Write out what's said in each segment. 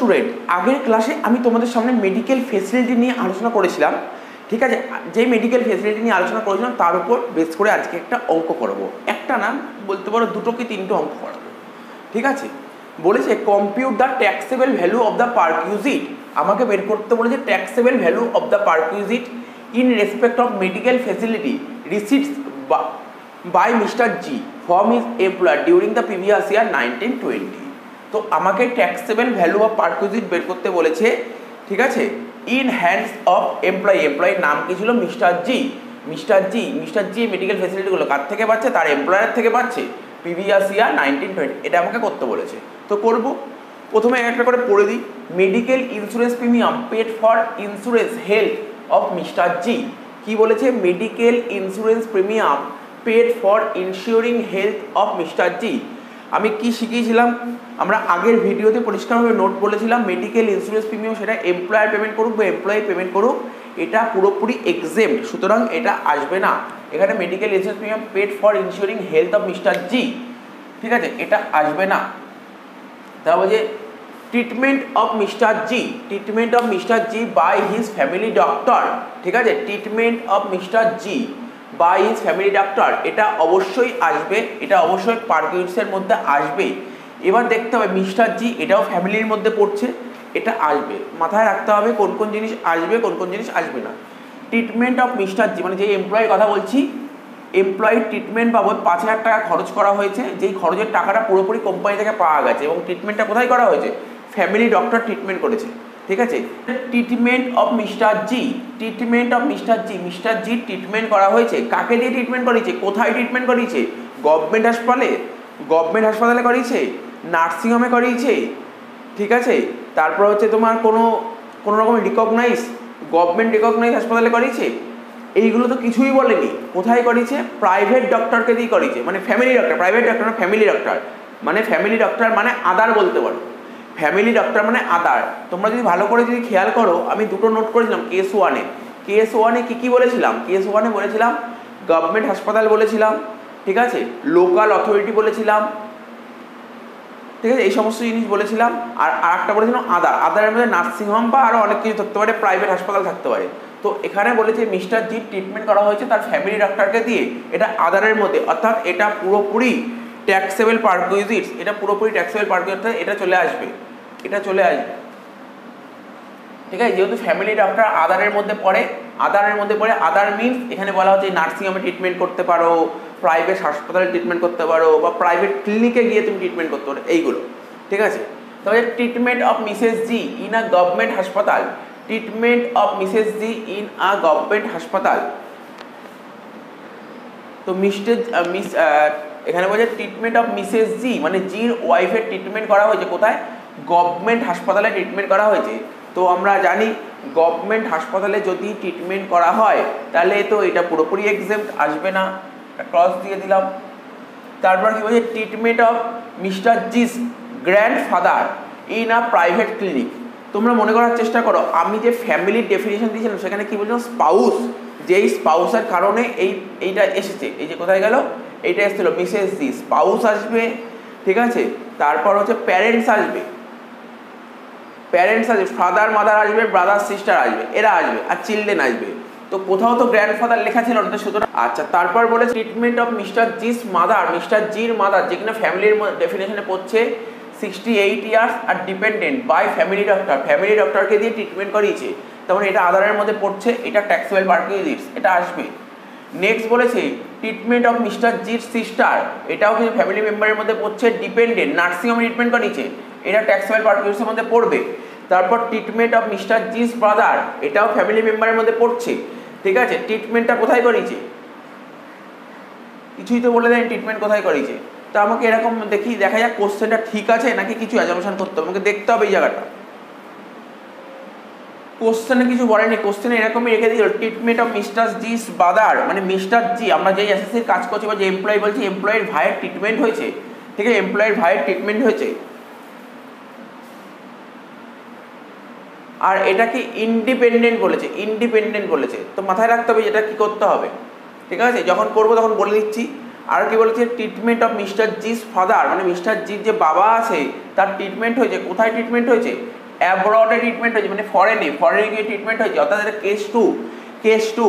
Student, আগের ক্লাসে আমি তোমাদের সামনে মেডিকেল ফেসিলিটি নিয়ে আলোচনা করেছিলাম, ঠিক আছে। যেই মেডিকেল ফেসিলিটি নিয়ে আলোচনা করেছিলাম তার উপর বেস করে আজকে একটা অঙ্ক করাবো। একটা না বলতে পারো দুটো কি তিনটে অঙ্ক করাবো, ঠিক আছে। বলেছে compute the taxable value of the perquisite, আমাকে বের করতে বলেছে taxable value of the perquisite in respect of medical facility received by mister G from his employer during the previous year 1920। তো আমাকে ট্যাক্সেবল ভ্যালু অফ পারকিউজিট বের করতে বলেছে, ঠিক আছে, ইন হ্যান্ডস অফ এমপ্লয়ি। এমপ্লয়ির নাম কি ছিল? মিস্টার জি। মিস্টার জি মেডিকেল ফেসিলিটিগুলো কার থেকে পাচ্ছে? তার এমপ্লয়ার থেকে পাচ্ছে, প্রিভিয়াস ইয়ার 1920। এটা আমাকে করতে বলেছে, তো করব। প্রথমে একটা করে পড়ে দিই। Medical insurance premium paid for insurance health of mister G. কি বলেছে? Medical insurance premium paid for insuring health of mister G. আমি কি শিখিয়েছিলাম? আমরা আগের ভিডিওতে পরিষ্কারভাবে নোট বলেছিলাম মেডিকেল ইন্স্যুরেন্স প্রিমিয়াম সেটা এমপ্লয়ার পেমেন্ট করুক বা এমপ্লয়ি পেমেন্ট করুক, এটা পুরোপুরি এক্সেম্পট, সুতরাং এটা আসবে না। এখানে medical insurance premium paid for insuring health of mister G, ঠিক আছে, এটা আসবে না। তারপর যে treatment of mister G by his family doctor, ঠিক আছে, treatment of mister G by his family doctor, এটা অবশ্যই আসবে, এটা অবশ্যই পারকিউজিটের মধ্যে আসবে। এবার দেখতে হবে মিস্টার জি এটাও ফ্যামিলির মধ্যে পড়ছে, এটা আসবে। মাথায় রাখতে হবে কোন কোন জিনিস আসবে, কোন কোন জিনিস আসবে না। ট্রিটমেন্ট অফ মিস্টার জি মানে যে এমপ্লয়ির কথা বলছি, এমপ্লয়ি ট্রিটমেন্ট বাবদ 5,000 টাকা খরচ করা হয়েছে, যেই খরচের টাকাটা পুরোপুরি কোম্পানি থেকে পাওয়া গেছে এবং ট্রিটমেন্টটা কোথায় করা হয়েছে? ফ্যামিলি ডক্টর ট্রিটমেন্ট করেছে, ঠিক আছে। Treatment of mister G mister G treatment করা হয়েছে, কাকে দিয়ে ট্রিটমেন্ট করিয়েছে, কোথায় ট্রিটমেন্ট করিয়েছে? গভর্নমেন্ট হাসপাতালে করিয়েছে, নার্সিংহোমে করিয়েছে, ঠিক আছে। তারপর হচ্ছে তোমার কোনো রকম গভর্নমেন্ট রিকগনাইজ হাসপাতালে করিয়েছে, এইগুলো তো কিছুই বলেনি। কোথায় করিয়েছে? প্রাইভেট ডক্টরকে দিয়ে করিয়েছে, মানে ফ্যামিলি ডক্টর, প্রাইভেট ডক্টর না ফ্যামিলি ডক্টর, মানে ফ্যামিলি ডক্টর মানে আদার বলতে পারো, ফ্যামিলি ডক্টর মানে আদার। তোমরা যদি ভালো করে যদি খেয়াল করো, আমি দুটো নোট করেছিলাম কেস ওয়ানে কি বলেছিলাম? কেস ওয়ানে বলেছিলাম গভর্নমেন্ট হাসপাতাল বলেছিলাম, ঠিক আছে, লোকাল অথরিটি বলেছিলাম, ঠিক আছে, এই সমস্ত জিনিস বলেছিলাম। আর একটা বলেছিলাম আদারের মধ্যে নার্সিংহোম বা আরও অনেক কিছু থাকতে পারে, প্রাইভেট হাসপাতাল থাকতে পারে। তো এখানে বলেছে মিস্টার জি ট্রিটমেন্ট করা হয়েছে তার ফ্যামিলি ডক্টরকে দিয়ে, এটা আদারের মধ্যে, অর্থাৎ এটা পুরোপুরি ট্যাক্সেবল পারকিউজিটস, এটা চলে আসবে, ঠিক আছে। যেহেতু ফ্যামিলি ডক্টর আদারের মধ্যে পড়ে, আদার মিনস এখানে বলা হচ্ছে নার্সিংহোমে ট্রিটমেন্ট করতে পারো, প্রাইভেট হাসপাতালে ট্রিটমেন্ট করতে পারো, বা প্রাইভেট ক্লিনিকে গিয়ে তুমি ট্রিটমেন্ট করতে পারো, এইগুলো, ঠিক আছে। তবে treatment of Mrs G in a government হাসপাতাল, তো এখানে বলছে ট্রিটমেন্ট অফ মিসেস জি মানে জির ওয়াইফের ট্রিটমেন্ট করা হয়েছে কোথায়? গভর্নমেন্ট হাসপাতালে ট্রিটমেন্ট করা হয়েছে। তো আমরা জানি গভর্নমেন্ট হাসপাতালে যদি ট্রিটমেন্ট করা হয় তাহলে তো এটা পুরোপুরি এক্সেম্পট, আসবে না, ক্রস দিয়ে দিলাম। তারপর কি বলছে? Treatment of mister G's grandfather in a private clinic. তোমরা মনে করার চেষ্টা করো, আমি যে ফ্যামিলির ডেফিনেশন দিয়েছিলাম সেখানে কি বলছিলাম? স্পাউস, যেই স্পাউসের কারণে এইটা এসেছে, এই যে কোথায় গেল, এইটা এসেছিল মিসেস জি, স্পাউস আসবে, ঠিক আছে। তারপর হচ্ছে প্যারেন্টস আসবে, ফাদার মাদার আসবে, ব্রাদার সিস্টার আসবে, এরা আসবে, আর চিলড্রেন আসবে। তো কোথাও তো গ্র্যান্ডফাদার লেখা ছিল না, সুতরাং আচ্ছা। তারপর বলে ট্রিটমেন্ট অফ মিস্টার জির মাদার, যেখানে ফ্যামিলির ডেফিনেশনে পড়ছে 68 ইয়ার্স আর ডিপেন্ডেন্ট বাই ফ্যামিলি ডক্টরকে দিয়ে ট্রিটমেন্ট করিয়েছে, তখন এটা আদারের মধ্যে পড়ছে, এটা ট্যাক্সেবল পারকিউজিটস, এটা আসবে। নেক্সট বলেছে ট্রিটমেন্ট অফ মিস্টার জির সিস্টার, এটাও কিন্তু ফ্যামিলি মেম্বারের মধ্যে পড়ছে, ডিপেন্ডেন্ট, নার্সিংহোমে ট্রিটমেন্ট করিয়েছে, এটা ট্যাক্সেবল পারকিউজিটসের মধ্যে পড়বে। তারপর treatment of mister G's brother, এটাও ফ্যামিলি মেম্বারের মধ্যে পড়ছে, ঠিক আছে। ট্রিটমেন্টটা কোথায় করিয়েছে? কিছুই তো বলে দেন ট্রিটমেন্ট কোথায় করিয়েছে। তো আমাকে এরকম দেখা যাক কোশ্চেনটা ঠিক আছে নাকি কিছু অ্যাজাম্পশন করতে হবে, আমাকে দেখতে হবে এই জায়গাটা। কোশ্চেনে কিছু বলেনি, কোশ্চেনে এরকমই রেখে দিল treatment of mister G's brother, মানে মিস্টার জি, আমরা যেই এসএসসির কাজ করছি বা যে এমপ্লয়ি বলছি, এমপ্লয়ের ভাইয়ের ট্রিটমেন্ট হয়েছে, ঠিক আছে, এমপ্লয়ের ভাইয়ের ট্রিটমেন্ট হয়েছে। আর এটাকে ইন্ডিপেন্ডেন্ট বলেছে, তো মাথায় রাখতে হবে এটা কি করতে হবে, ঠিক আছে। যখন করবো তখন বলে দিচ্ছি। আর কি বলেছে? ট্রিটমেন্ট অফ মিস্টার জিস ফাদার, মানে মিস্টার জির যে বাবা আছে তার ট্রিটমেন্ট হয়েছে, কোথায় ট্রিটমেন্ট হয়েছে? অ্যাব্রডে ট্রিটমেন্ট হয়েছে, মানে ফরেনে গিয়ে ট্রিটমেন্ট হয়েছে, অর্থাৎ এটা কেস টু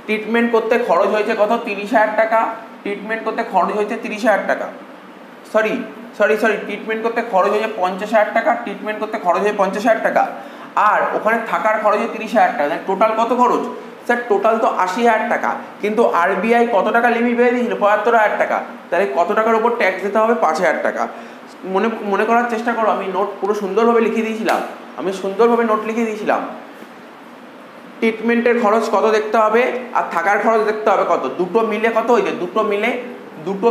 ট্রিটমেন্ট করতে খরচ হয়েছে কত? 30,000 টাকা। ট্রিটমেন্ট করতে খরচ হয়েছে 30,000 টাকা, সরি ট্রিটমেন্ট করতে খরচ হয়েছে 50,000 টাকা, ট্রিটমেন্ট করতে খরচ হয়েছে 50,000 টাকা, আর ওখানে থাকার খরচ হয়েছে 30,000 টাকা। টোটাল কত খরচ স্যার? টোটাল তো 80,000 টাকা, কিন্তু আরবিআই কত টাকা লিমিট বেঁধে দিয়েছিল? 75,000 টাকা। তাহলে কত টাকার উপর ট্যাক্স দিতে হবে? 5,000 টাকা। মনে করার চেষ্টা করো, আমি নোট পুরো সুন্দরভাবে লিখে দিয়েছিলাম, ট্রিটমেন্টের খরচ কত দেখতে হবে আর থাকার খরচ দেখতে হবে কত, দুটো মিলে কত হয়েছে? দুটো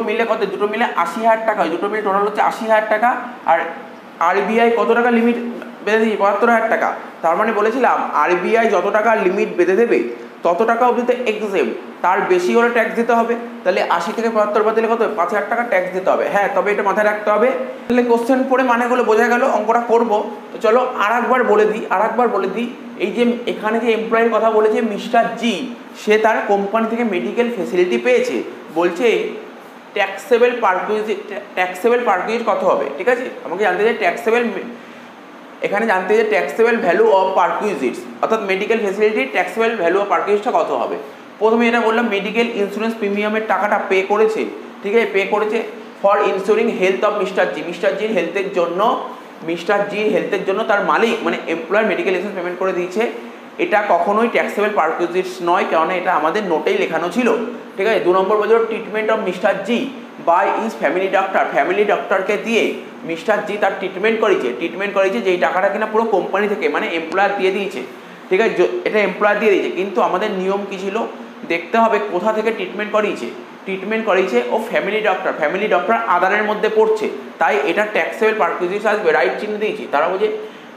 মিলে কত? দুটো মিলে 80,000 টাকা হয়, দুটো মিলে টোটাল হচ্ছে 80,000 টাকা। আর আরবিআই কত টাকা লিমিট বেঁধে দিয়েছে? 75,000 টাকা। তার মানে বলেছিলাম আরবিআই যত টাকা লিমিট বেঁধে দেবে তত টাকা অবধি তো এক্সেম, তার বেশি হলে ট্যাক্স দিতে হবে। তাহলে 80 থেকে 75 বাদ দিলে কত? 5,000 টাকা ট্যাক্স দিতে হবে। হ্যাঁ, তবে এটা মাথায় রাখতে হবে। তাহলে কোশ্চেন পড়ে মানেগুলো বোঝা গেল, অঙ্কটা করবো। তো চলো আর একবার বলে দিই, এই যে এখানে যে এমপ্লয়ের কথা বলেছে মিস্টার জি, সে তার কোম্পানি থেকে মেডিকেল ফেসিলিটি পেয়েছে। বলছে ট্যাক্সেবল পারকুইজ কত হবে, ঠিক আছে? আমাকে জানতে চাই ট্যাক্সেবল ভ্যালু অফ পারকুইজিটস, অর্থাৎ মেডিকেল ফেসিলিটির ট্যাক্সেবল ভ্যালু অফ পারকুইজটা কত হবে। প্রথমে এটা বললাম মেডিকেল ইন্স্যুরেন্স প্রিমিয়ামের টাকাটা পে করেছে, ঠিক আছে? পে করেছে ফর ইন্স্যুরিং হেলথ অফ মিস্টার জির হেলথের জন্য তার মালিক মানে এমপ্লয়ার মেডিকেল ইন্স্যুরেন্স পেমেন্ট করে দিয়েছে। এটা কখনোই ট্যাক্সেবল পারকুইজিটস নয়, কেননা এটা আমাদের নোটেই লেখানো ছিল, ঠিক আছে? 2 নম্বর বছর treatment of mister G by his family ডক্টরকে দিয়ে মিস্টার জি তার ট্রিটমেন্ট করেছে যেই টাকাটা কিনা পুরো কোম্পানি থেকে মানে এমপ্লয়ার দিয়ে দিয়েছে, ঠিক আছে? এটা এমপ্লয়ার দিয়ে দিয়েছে, কিন্তু আমাদের নিয়ম কী ছিল? দেখতে হবে কোথা থেকে ট্রিটমেন্ট করিয়েছে ও ফ্যামিলি ডক্টর আদারের মধ্যে পড়ছে, তাই এটা ট্যাক্সেবল পারকুইজিটস আসবে, রাইট চিহ্ন দিয়েছি। তারা বলছে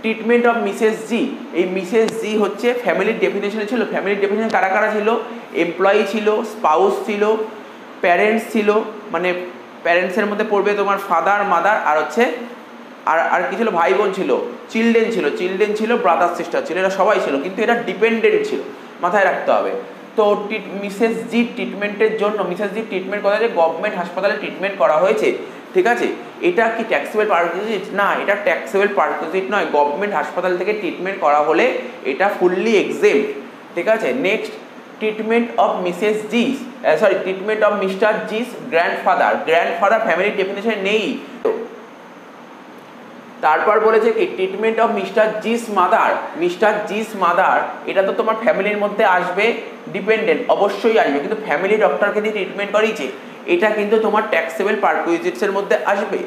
ট্রিটমেন্ট অফ মিসেস জি, এই মিসেস জি হচ্ছে ফ্যামিলির ডেফিনেশনে ছিল। ফ্যামিলির ডেফিনেশন কারা কারা ছিল? এমপ্লয়ি ছিল, স্পাউস ছিল, প্যারেন্টস ছিল, মানে প্যারেন্টসের মধ্যে পড়বে তোমার ফাদার মাদার, আর হচ্ছে আর কি ছিল? ভাই বোন ছিল, চিলড্রেন ছিল, ব্রাদার সিস্টার ছিল, এরা সবাই ছিল, কিন্তু এরা ডিপেন্ডেন্ট ছিল, মাথায় রাখতে হবে। তো মিসেস জি ট্রিটমেন্ট করা হয়েছে গভর্নমেন্ট হাসপাতালে ট্রিটমেন্ট করা হয়েছে, ঠিক আছে? এটা কি ট্যাক্সেবল পারকুইজিট? না, এটা ট্যাক্সেবল পারকুইজিট নয়। গভর্নমেন্ট হাসপাতাল থেকে ট্রিটমেন্ট করা হলে এটা ফুললি এক্সেম্পট, ঠিক আছে? Next treatment of mister G's grandfather family definition নেই। তারপর বলেছে কি treatment of mister G's mother, এটা তো তোমার ফ্যামিলির মধ্যে আসবে, ডিপেন্ডেন্ট অবশ্যই আসবে, কিন্তু ফ্যামিলি ডক্টরকে দিয়ে ট্রিটমেন্ট করিয়েছে, এটা কিন্তু তোমার ট্যাক্সেবল পারকুইজিটসের মধ্যে আসবে।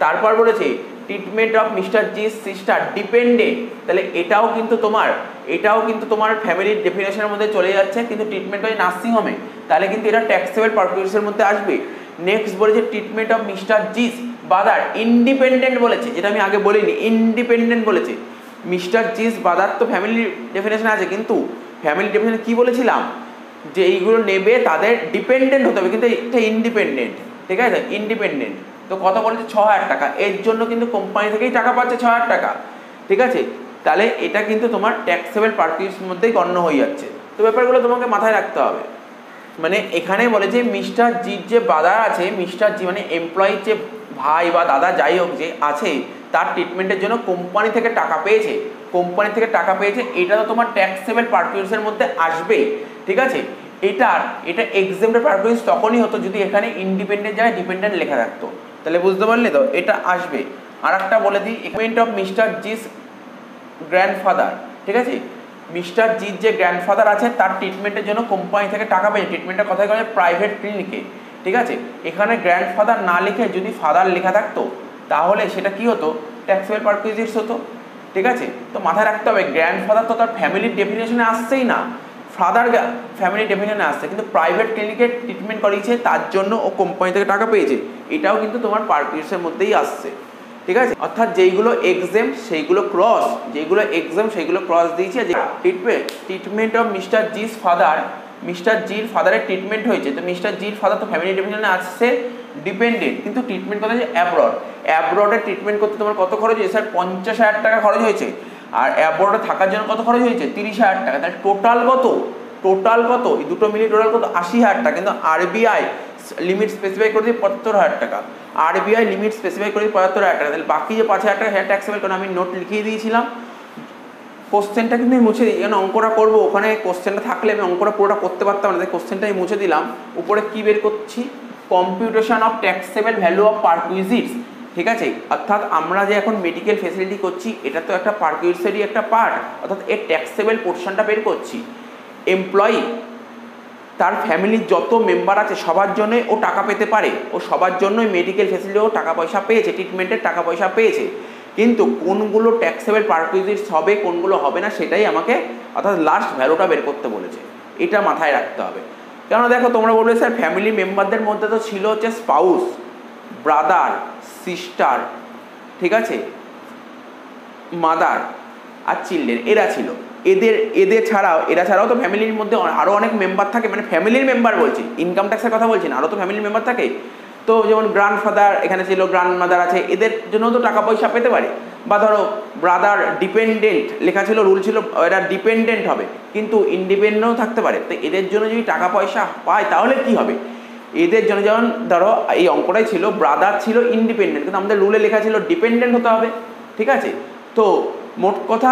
তারপর বলেছে treatment of mister G's sister dependent, তাহলে এটাও কিন্তু তোমার ফ্যামিলির ডেফিনেশনের মধ্যে চলে যাচ্ছে, কিন্তু ট্রিটমেন্ট হয় নার্সিংহোমে, তাহলে কিন্তু এটা ট্যাক্সেবল পারকুইজিটসের মধ্যে আসবে। নেক্সট বলেছে treatment of mister G's brother independent বলেছে, যেটা আমি আগে বলিনি, ইন্ডিপেন্ডেন্ট বলেছে। মিস্টার জিস বাদার তো ফ্যামিলি ডেফিনেশন আছে, কিন্তু ফ্যামিলি ডেফিনেশন কি বলেছিলাম? যে এইগুলো নেবে তাদের ডিপেন্ডেন্ট হতে হবে, কিন্তু এটা ইন্ডিপেন্ডেন্ট, ঠিক আছে? ইন্ডিপেন্ডেন্ট। তো কত বলেছে? 6,000 টাকা। এর জন্য কিন্তু কোম্পানি থেকেই টাকা পাচ্ছে 6,000 টাকা, ঠিক আছে? তাহলে এটা কিন্তু তোমার ট্যাক্সেবল পারকুইজিটসের মধ্যেই গণ্য হয়ে যাচ্ছে। তো ব্যাপারগুলো তোমাকে মাথায় রাখতে হবে। মানে এখানে বলে যে মিস্টার জির যে বাদার আছে, মিস্টার জি মানে এমপ্লয়ির যে ভাই বা দাদা যাই হোক যে আছে, তার ট্রিটমেন্টের জন্য কোম্পানি থেকে টাকা পেয়েছে, এটা তো তোমার ট্যাক্সেবল পারকুইজিটসের মধ্যে আসবেই, ঠিক আছে? এটা এক্সেম্পটেড পারকুইজিটস তখনই হতো যদি এখানে ইন্ডিপেন্ডেন্ট জায়গায় ডিপেন্ডেন্ট লেখা থাকতো, তাহলে বুঝতে পারলে তো? এটা আসবে। আর একটা বলে দিই, treatment of mister G's grandfather, ঠিক আছে? মিস্টার জির যে গ্র্যান্ডফাদার আছে তার ট্রিটমেন্টের জন্য কোম্পানি থেকে টাকা পেয়েছে, ট্রিটমেন্টটা কোথায় করে? প্রাইভেট ক্লিনিকে, ঠিক আছে? এখানে গ্র্যান্ডফাদার না লিখে যদি ফাদার লেখা থাকতো তাহলে সেটা কি হতো? ট্যাক্সেবল পারকুইজিটস হতো, ঠিক আছে? তো মাথায় রাখতে হবে গ্র্যান্ডফাদার তো তার ফ্যামিলির ডেফিনেশনে আসছেই না, ফাদার ফ্যামিলি ডেফিনেশনে আসছে, কিন্তু প্রাইভেট ক্লিনিকে ট্রিটমেন্ট করিয়েছে তার জন্য ও কোম্পানি থেকে টাকা পেয়েছে, এটাও কিন্তু তোমার পারকুইজিটসের মধ্যেই আসছে, ঠিক আছে? অর্থাৎ যেইগুলো এক্সেম্পট সেইগুলো ক্রস দিয়েছে। যে ট্রিটমেন্ট অফ মিস্টার জির ফাদারের ট্রিটমেন্ট হয়েছে, তো মিস্টার জির ফাদার তো ফ্যামিলি ডেফিনেশনে আসছে ডিপেন্ডেন্ট, কিন্তু ট্রিটমেন্ট কথা হচ্ছে অ্যাব্রডে ট্রিটমেন্ট করতে তোমার কত খরচ হয়েছে? স্যার 50,000 টাকা খরচ হয়েছে, আর অ্যাব্রডে থাকার জন্য কত খরচ হয়েছে? 30,000 টাকা। তাহলে টোটাল কত? এই দুটো মিলিয়ে টোটাল কত? 80,000 টাকা। কিন্তু আরবিআই লিমিট স্পেসিফাই করে দিয়ে 75,000 টাকা, তাহলে বাকি যে 5,000 টাকা হ্যাঁ ট্যাক্সেবল, কারণ আমি নোট লিখিয়ে দিয়েছিলাম কোশ্চেনটা কিন্তু আমি মুছে দিই, কারণ অঙ্কটা করবো, ওখানে কোশ্চেনটা থাকলে আমি অঙ্কটা পুরোটা করতে পারতাম না, তাই কোশ্চেনটা আমি মুছে দিলাম। উপরে কি বের করছি, computation of taxable value of perquisites, ঠিক আছে। অর্থাৎ আমরা যে এখন মেডিকেল ফেসিলিটি করছি, এটা তো একটা পারকুইজিটসেরই একটা পার্ট, অর্থাৎ এর ট্যাক্সেবল পোর্শনটা বের করছি। এমপ্লয়ি তার ফ্যামিলির যত মেম্বার আছে সবার জন্যই ও টাকা পেতে পারে, ও সবার জন্যই মেডিকেল ফেসিলিটি ও টাকা পয়সা পেয়েছে, ট্রিটমেন্টের টাকা পয়সা পেয়েছে, কিন্তু কোনগুলো ট্যাক্সেবল পারকুইজিটস হবে কোনগুলো হবে না সেটাই আমাকে অর্থাৎ লাস্ট ভ্যালুটা বের করতে বলেছে, এটা মাথায় রাখতে হবে। কেন দেখো তোমরা বলবে স্যার ফ্যামিলি মেম্বারদের মধ্যে তো ছিল হচ্ছে স্পাউস, ব্রাদার, সিস্টার, ঠিক আছে, মাদার আর চিলড্রেন, এরা ছিল। এদের ছাড়াও তো ফ্যামিলির মধ্যে আরও অনেক মেম্বার থাকে, মানে ফ্যামিলির মেম্বার বলছি, ইনকাম ট্যাক্সের কথা বলছি না, আরও তো ফ্যামিলির মেম্বার থাকে। তো যেমন গ্র্যান্ডফাদার এখানে ছিল, গ্র্যান্ডমাদার আছে, এদের জন্য তো টাকা পয়সা পেতে পারে। বা ধরো ব্রাদার ডিপেন্ডেন্ট লেখা ছিল, রুল ছিল এরা ডিপেন্ডেন্ট হবে, কিন্তু ইন্ডিপেন্ডেন্টও থাকতে পারে। তো এদের জন্য যদি টাকা পয়সা পায় তাহলে কি হবে, এদের জন্য যেমন ধরো এই অঙ্কটাই ছিল, ব্রাদার ছিল ইন্ডিপেন্ডেন্ট, কিন্তু আমাদের রুলে লেখা ছিল ডিপেন্ডেন্ট হতে হবে, ঠিক আছে। তো মোট কথা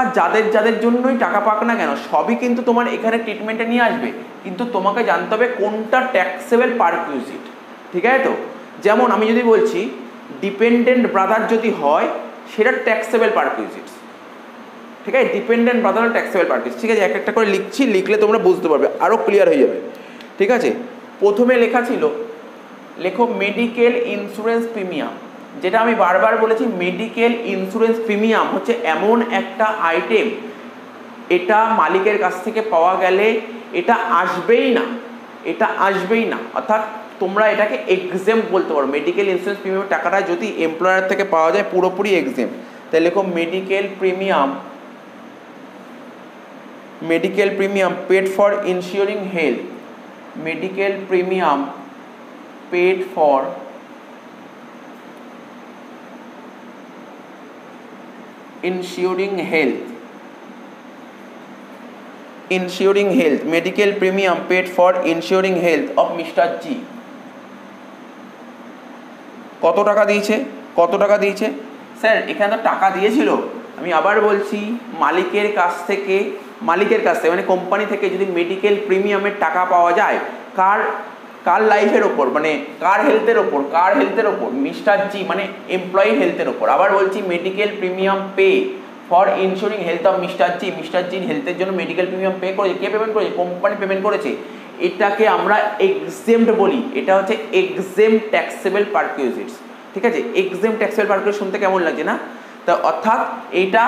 যাদের জন্যই টাকা পাক না কেন সবই কিন্তু তোমার এখানে ট্রিটমেন্টে নিয়ে আসবে, কিন্তু তোমাকে জানতে হবে কোনটা ট্যাক্সেবল পারকুইজিট, ঠিক আছে। তো যেমন আমি যদি বলছি ডিপেন্ডেন্ট ব্রাদার যদি হয় সেটা ট্যাক্সেবল পারকুইজিটস, ঠিক আছে, ডিপেন্ডেন্ট ব্রাদার ট্যাক্সেবল পারকুইজিটস, ঠিক আছে। এক একটা করে লিখছি, লিখলে তোমরা বুঝতে পারবে, আরও ক্লিয়ার হয়ে যাবে, ঠিক আছে। প্রথমে লেখা ছিল, লেখো মেডিকেল ইন্স্যুরেন্স প্রিমিয়াম, যেটা আমি বারবার বলেছি, মেডিকেল ইন্স্যুরেন্স প্রিমিয়াম হচ্ছে এমন একটা আইটেম, এটা মালিকের কাছ থেকে পাওয়া গেলে এটা আসবেই না, অর্থাৎ তোমরা এটাকে এক্সেম বলতে পারো। মেডিকেল ইন্স্যুরেন্স প্রিমিয়ামের টাকাটা যদি এমপ্লয়ার থেকে পাওয়া যায় পুরোপুরি এক্সেম, তাহলে লেখো medical premium paid for insuring health, medical premium paid for ensuring health, medical premium paid for ensuring health of Mr. G। কত টাকা দিয়েছে স্যার, এখানে তো টাকা দিয়েছিল, আমি আবার বলছি মালিকের কাছ থেকে মানে কোম্পানি থেকে যদি মেডিকেল প্রিমিয়ামের টাকা পাওয়া যায়, কার লাইফের ওপর, মানে কার হেলথের ওপর, মিস্টার জি মানে এমপ্লয়ি হেলথের ওপর। আবার বলছি medical premium pay for insuring health of mister জির হেলথের জন্য মেডিকেল প্রিমিয়াম পে করেছে, কে পেমেন্ট করেছে, কোম্পানি পেমেন্ট করেছে, এটাকে আমরা এক্সেমড বলি, এটা হচ্ছে এক্সেম ট্যাক্সেবল পারকুইজিটস, ঠিক আছে। এক্সেম ট্যাক্সেবল পারকুইজিট শুনতে কেমন লাগছে না, তা অর্থাৎ এটা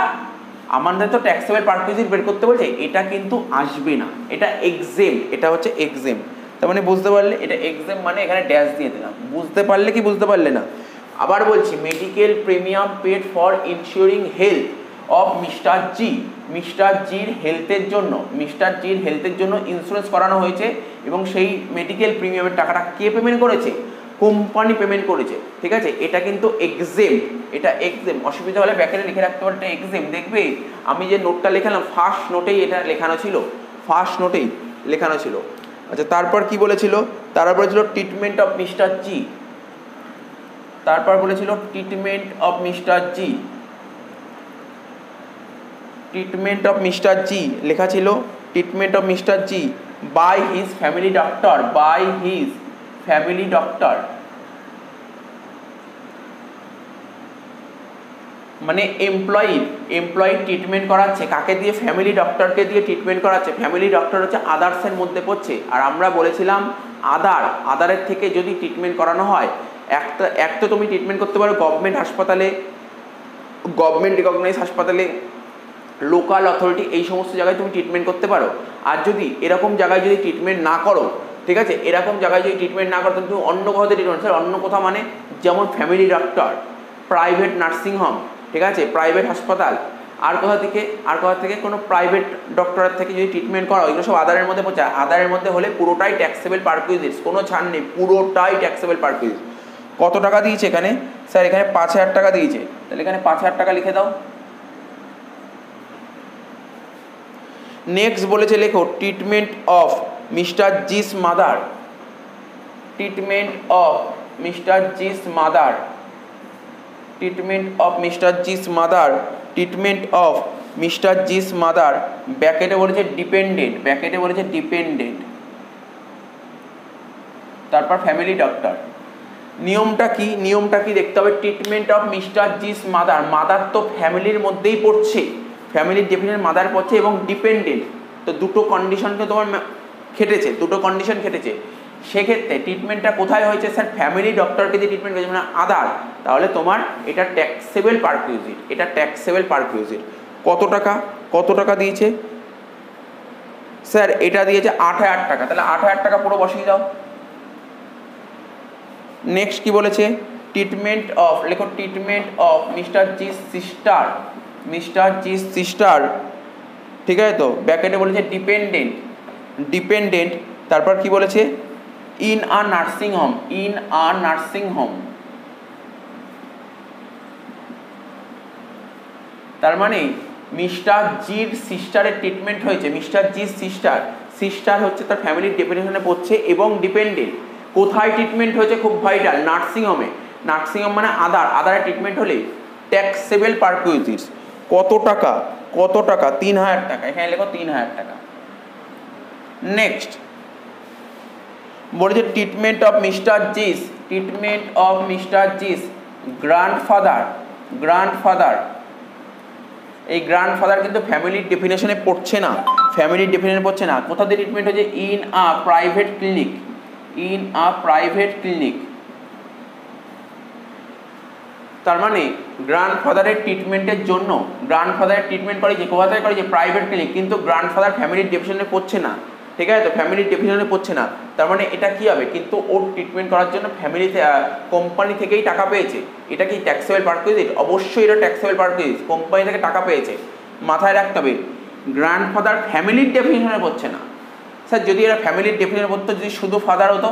আমাদের তো ট্যাক্সেবল পারকুইজিট বের করতে বলছে, এটা কিন্তু আসবে না, এটা এক্সেম, এটা হচ্ছে এক্সেম। তার মানে বুঝতে পারলে এটা এক্সেম, মানে এখানে ড্যাশ দিয়ে দিলাম, বুঝতে পারলে কি বুঝতে পারলে না। আবার বলছি medical premium paid for insuring health of mister জির হেলথের জন্য ইন্স্যুরেন্স করানো হয়েছে, এবং সেই মেডিকেল প্রিমিয়ামের টাকাটা কে পেমেন্ট করেছে, কোম্পানি পেমেন্ট করেছে, ঠিক আছে। এটা কিন্তু এক্সেম, অসুবিধা হলে ব্যাকেটে লিখে রাখতে পারো এটা এক্সেম। দেখবে আমি যে নোটটা লেখালাম ফার্স্ট নোটেই এটা লেখানো ছিল, আচ্ছা। তারপর কি বলেছিল, তারপর বলেছিল ট্রিটমেন্ট অফ মিস্টার জি, লেখা ছিল treatment of mister G by his family doctor, মানে এমপ্লয়ি ট্রিটমেন্ট করাচ্ছে, কাকে দিয়ে, ফ্যামিলি ডক্টরকে দিয়ে ট্রিটমেন্ট করাচ্ছে। ফ্যামিলি ডক্টর হচ্ছে আদার্সের মধ্যে পড়ছে, আর আমরা বলেছিলাম আদারের থেকে যদি ট্রিটমেন্ট করানো হয়, একটা তুমি ট্রিটমেন্ট করতে পারো গভর্নমেন্ট হাসপাতালে, গভর্নমেন্ট রিকগনাইজ হাসপাতালে, লোকাল অথরিটি, এই সমস্ত জায়গায় তুমি ট্রিটমেন্ট করতে পারো। আর যদি এরকম জায়গায় যদি ট্রিটমেন্ট না করো, ঠিক আছে, তুমি অন্য কোথাও ট্রিটমেন্ট, স্যার অন্য কোথাও মানে যেমন family doctor, private nursing home, ঠিক আছে, প্রাইভেট হাসপাতাল, আর কোথা থেকে কোনো প্রাইভেট ডক্টরের থেকে যদি ট্রিটমেন্ট করা, এগুলো সব আদারের মধ্যে পড়ছে। আদারের মধ্যে হলে পুরোটাই ট্যাক্সেবল পারকুইজিটস, কোনো ছাড় নেই, পুরোটাই ট্যাক্সেবল পারকুইজিটস। কত টাকা দিয়েছে এখানে, স্যার এখানে 5,000 টাকা দিয়েছে, তাহলে এখানে 5,000 টাকা লিখে দাও। নেক্সট বলেছে লেখো treatment of mister G's mother, treatment of mister G's mother, ব্যাকেটে বলেছে ডিপেন্ডেন্ট, ব্যাকেটে বলেছে ডিপেন্ডেন্ট, তারপর ফ্যামিলি ডক্টর। নিয়মটা কি, নিয়মটা কি দেখতে হবে, treatment of mister G's mother, mother তো ফ্যামিলির মধ্যেই পড়ছে, ফ্যামিলির ডেফিনেশন মাদার পড়ছে, এবং ডিপেন্ডেন্ট, তো দুটো কন্ডিশনকে তোমার খেটেছে, দুটো কন্ডিশন খেটেছে। সেক্ষেত্রে ট্রিটমেন্টটা কোথায় হয়েছে স্যার, ফ্যামিলি ডক্টরকে দিয়ে ট্রিটমেন্ট হয়েছে, মানে আদার, তাহলে তোমার এটা ট্যাক্সেবল পারকুইজিট, এটা ট্যাক্সেবল পারকুইজিট। কত টাকা, কত টাকা দিয়েছে স্যার, এটা দিয়েছে 8,000 টাকা, তাহলে 8,000 টাকা পুরো বসিয়ে দাও। নেক্সট কি বলেছে, ট্রিটমেন্ট অফ, লেখো treatment of mister G's sister, mister G's sister, ঠিক আছে তো, ব্যাকেটে বলেছে ডিপেন্ডেন্ট, ডিপেন্ডেন্ট, তারপর কি বলেছে, in a nursing home, in a nursing home, তার মানে মিস্টার জির সিস্টারের ট্রিটমেন্ট হয়েছে, মিস্টার জির সিস্টার, সিস্টার হচ্ছে তার ফ্যামিলির ডেফিনেশনে পড়ছে এবং ডিপেন্ডেন্ট, কোথায় ট্রিটমেন্ট হয়েছে খুব ভাইটাল, নার্সিংহোমে, নার্সিংহোম মানে আদার, আদারে ট্রিটমেন্ট হলে ট্যাক্সেবল পারকুইজিটস। কত টাকা, কত টাকা, 3,000 টাকা, এখানে লেখো 3,000 টাকা। নেক্সট বলেছে treatment of mister G's, treatment of mister G's grandfather, grandfather, এই গ্র্যান্ডফাদার কিন্তু ফ্যামিলির ডেফিনেশনে পড়ছে না, ফ্যামিলির ডেফিনেশনে পড়ছে না, কোথা দিয়ে ট্রিটমেন্ট হয়েছে, in a private clinic, in a private clinic, তার মানে গ্র্যান্ডফাদারের ট্রিটমেন্টের জন্য, গ্র্যান্ডফাদারের ট্রিটমেন্ট করে যে কোথায় করে যে প্রাইভেট ক্লিনিক, কিন্তু গ্র্যান্ডফাদার ফ্যামিলির ডেফিনেশনে পড়ছে না, ঠিক আছে তো, ফ্যামিলির ডেফিনেশনে পড়ছে না, তার মানে এটা কি হবে, কিন্তু ওর ট্রিটমেন্ট করার জন্য ফ্যামিলিতে কোম্পানি থেকেই টাকা পেয়েছে, এটা কি ট্যাক্সেবল পারকুইজিট, অবশ্যই এটা ট্যাক্সেবল পারকুইজিট, কোম্পানি থেকে টাকা পেয়েছে, মাথায় রাখতে হবে। গ্র্যান্ডফাদার ফ্যামিলির ডেফিনেশনে পড়ছে না স্যার, যদি এরা ফ্যামিলির ডেফিনেশনে পড়তো, যদি শুধু ফাদার হতো,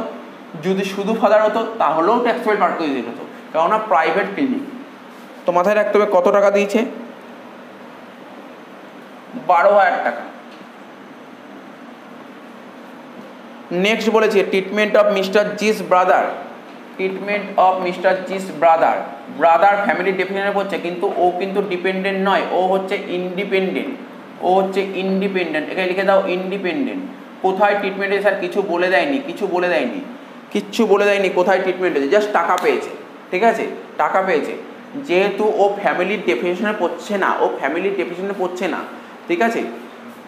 যদি শুধু ফাদার হতো তাহলেও ট্যাক্সেবল পারকুইজিট হতো, কেননা প্রাইভেট ক্লিনিক। তো মাথায় রাখতে হবে কত টাকা দিয়েছে, 12,000 টাকা। নেক্সট বলেছে treatment of mister G's brother, treatment of mister G's brother, brother ফ্যামিলির ডেফিনেশনে পড়ছে, কিন্তু ও কিন্তু ডিপেন্ডেন্ট নয়, ও হচ্ছে ইন্ডিপেন্ডেন্ট, ও হচ্ছে ইন্ডিপেন্ডেন্ট, এখানে লিখে দাও ইন্ডিপেন্ডেন্ট। কোথায় ট্রিটমেন্ট হয়েছে স্যার, কিছু বলে দেয়নি, কিছু বলে দেয়নি, কিচ্ছু বলে দেয়নি কোথায় ট্রিটমেন্ট হয়েছে, জাস্ট টাকা পেয়েছে, ঠিক আছে, টাকা পেয়েছে, যেহেতু ও ফ্যামিলির ডেফিনেশনে পড়ছে না, ও ফ্যামিলির ডেফিনেশনে পড়ছে না, ঠিক আছে,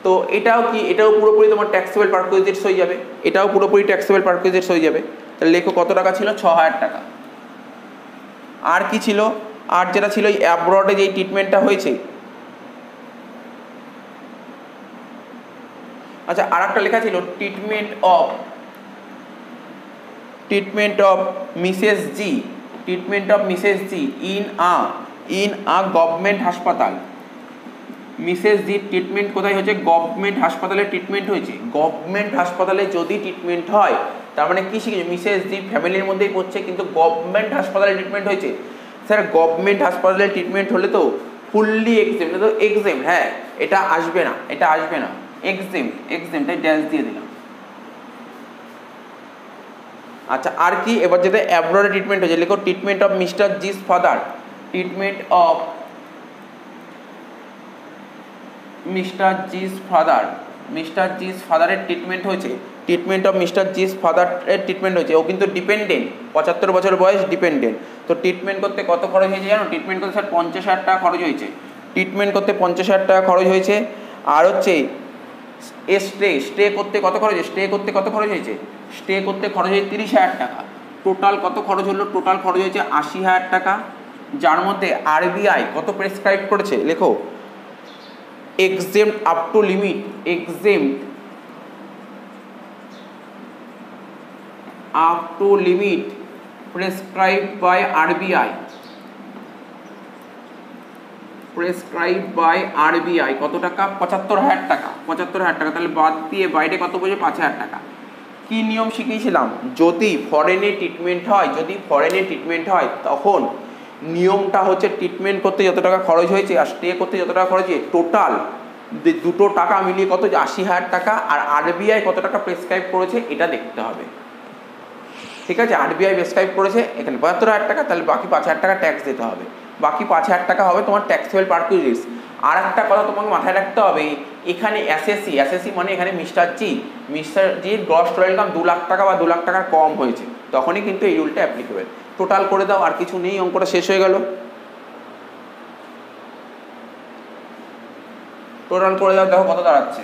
তো এটাও কি, এটাও পুরোপুরি তোমার ট্যাক্সেবল পারকুইজিটস হয়ে যাবে, এটাও পুরোপুরি ট্যাক্সেবল পারকুইজিটস হয়ে যাবে। তাহলে লেখো কত টাকা ছিল, 6,000 টাকা। আর কি ছিল, আর যেটা ছিল এই অ্যাব্রডে যেই ট্রিটমেন্টটা হয়েছে, আচ্ছা আর একটা লেখা ছিল treatment of Mrs G, treatment of Mrs G in a government হাসপাতাল, মিসেস জি ট্রিটমেন্ট কোথায় হয়েছে, গভর্নমেন্ট হাসপাতালে ট্রিটমেন্ট হয়েছে, গভর্নমেন্ট হাসপাতালে যদি ট্রিটমেন্ট হয় তার মানে কি শিখেছে, মিসেস জি ফ্যামিলির মধ্যেই পড়ছে, কিন্তু গভর্নমেন্ট হাসপাতালে ট্রিটমেন্ট হয়েছে। স্যার গভর্নমেন্ট হাসপাতালে ট্রিটমেন্ট হলে তো ফুললি এক্সেম, তো এক্সেম, হ্যাঁ এটা আসবে না, এটা আসবে না, এক্সেম, এক্সেম, তাই ড্যাশ দিয়ে দিলাম। আচ্ছা আর কি, এবার যেটা অ্যাব্রডে ট্রিটমেন্ট হয়েছে, লেখো ট্রিটমেন্ট অফ মিস্টার জিস ফাদার, ট্রিটমেন্ট অফ মিস্টার জিস ফাদার, মিস্টার জিস ফাদারের ট্রিটমেন্ট হয়েছে, ট্রিটমেন্ট অফ মিস্টার জিস ফাদারের ট্রিটমেন্ট হয়েছে, ও কিন্তু ডিপেন্ডেন্ট, 75 বছর বয়স, ডিপেন্ডেন্ট, তো ট্রিটমেন্ট করতে কত খরচ হয়েছে জানো, ট্রিটমেন্ট করতে স্যার 50,000 টাকা খরচ হয়েছে, ট্রিটমেন্ট করতে 50,000 টাকা খরচ হয়েছে। আর হচ্ছে স্টে করতে কত খরচ, স্টে করতে কত খরচ হয়েছে, স্টে করতে খরচ হয়েছে 30,000 টাকা, টোটাল কত খরচ হলো, টোটাল খরচ হয়েছে 80,000 টাকা, যার মধ্যে আরবিআই কত প্রেসক্রাইব করেছে, লেখো exempt up to limit, exempt up to limit prescribed by RBI, prescribed by RBI কত টাকা, 75,000 টাকা, 75,000 টাকা, তাহলে বাদ দিয়ে বাইরে কত বলছে, 5,000 টাকা। কি নিয়ম শিখিয়েছিলাম, যদি ফরেনে ট্রিটমেন্ট হয়, যদি ফরেনে ট্রিটমেন্ট হয় তখন নিয়মটা হচ্ছে ট্রিটমেন্ট করতে যত টাকা খরচ হয়েছে আর স্টে করতে যত টাকা খরচ হয়েছে, টোটাল দুটো টাকা মিলিয়ে কত, 80,000 টাকা, আর আরবিআই কত টাকা প্রেসক্রাইব করেছে এটা দেখতে হবে, ঠিক আছে, আরবিআই প্রেসক্রাইব করেছে এখানে 75,000 টাকা, তাহলে বাকি 5,000 টাকা ট্যাক্স দিতে হবে, বাকি 5,000 টাকা হবে তোমার ট্যাক্সেবল পারকুইজিটস। আর একটা কথা তোমাকে মাথায় রাখতে হবে, এখানে এসএসসি মানে এখানে মিস্টার জির গ্রস টোটাল ইনকাম 2 লাখ টাকা বা 2 লাখ টাকার কম হয়েছে, তখনই কিন্তু এই রুলটা অ্যাপ্লিকেবল। টোটাল করে দাও, আর কিছু নেই, অঙ্কটা শেষ হয়ে গেল। টোটাল করে দাও, দেখো কত দাঁড়াচ্ছে।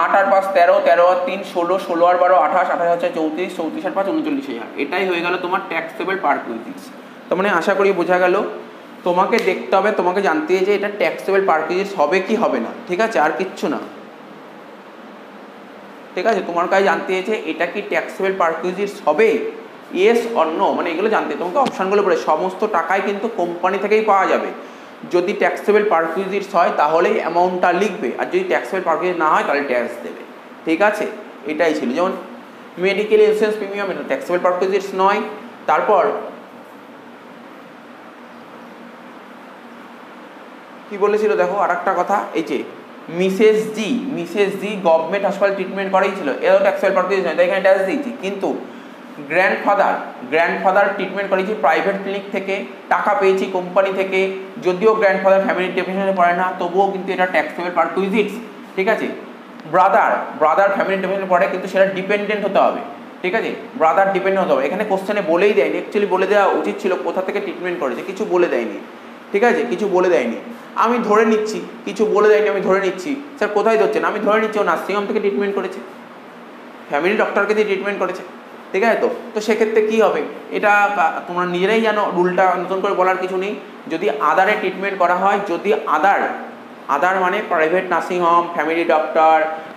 8 আর 5 13, 13 আর 3 16, 16 আর 12 28, 28 হচ্ছে 34, 34 আর 5 39,000। এটাই হয়ে গেল তোমার ট্যাক্সেবল পারকুইজিটস। তো মানে আশা করি বোঝা গেল। তোমাকে দেখতে হবে, তোমাকে জানতে হবে যে এটা ট্যাক্সেবল পারকুইজিটস হবে কি হবে না, ঠিক আছে, আর কিচ্ছু না, ঠিক আছে। তোমার কাছে জানতে হয়েছে এটা কি ট্যাক্সেবল পারকুইজিটস হবে, ইয়েস অর নো, মানে এগুলো জানতে তোমাকে অপশানগুলো পড়ে। সমস্ত টাকাই কিন্তু কোম্পানি থেকেই পাওয়া যাবে। যদি ট্যাক্সেবল পারকুইজিটস হয় তাহলেই অ্যামাউন্টটা লিখবে, আর যদি ট্যাক্সেবল পারকুইজিটস না হয় তাহলে ট্যাক্স দেবে, ঠিক আছে। এটাই ছিল। যেমন মেডিকেল ইন্স্যুরেন্স প্রিমিয়াম, এটা ট্যাক্সেবল পারকুইজিটস নয়। তারপর কি বলেছিল দেখো আর একটা কথা, এই যে মিসেস জি গভর্নমেন্ট হাসপাতাল ট্রিটমেন্ট করেছিল, এরও ট্যাক্সেবল পারকুইজিটস নয়, তাই এখানে ট্যাক্স দিয়েছি। কিন্তু গ্র্যান্ডফাদার ট্রিটমেন্ট করেছি প্রাইভেট ক্লিনিক থেকে, টাকা পেয়েছি কোম্পানি থেকে, যদিও গ্র্যান্ডফাদার ফ্যামিলি ডেফিনেশনে পড়ে না, তবুও কিন্তু এটা ট্যাক্সেবল পারকুইজিটস, ঠিক আছে। ব্রাদার ফ্যামিলি ডেফিনেশনে পড়ে, কিন্তু সেটা ডিপেন্ডেন্ট হতে হবে, ঠিক আছে। ব্রাদার ডিপেন্ডেন্ট হতে হবে। এখানে কোশ্চেনে বলেই দেয়নি, অ্যাকচুয়ালি বলে দেওয়া উচিত ছিল কোথা থেকে ট্রিটমেন্ট করেছে, কিছু বলে দেয়নি, ঠিক আছে, কিছু বলে দেয়নি। আমি ধরে নিচ্ছি, কিছু বলে দেয়নি, আমি ধরে নিচ্ছি স্যার কোথায় ধরছেন, আমি ধরে নিচ্ছি ও নার্সিংহোম থেকে ট্রিটমেন্ট করেছে, ফ্যামিলি ডক্টরকে দিয়ে ট্রিটমেন্ট করেছে, ঠিক আছে। তো সেক্ষেত্রে কী হবে, এটা তোমরা নিজেরাই জানো, রুলটা নতুন করে বলার কিছু নেই। যদি আদারে ট্রিটমেন্ট করা হয়, যদি আদার মানে প্রাইভেট নার্সিংহোম, ফ্যামিলি ডক্টর,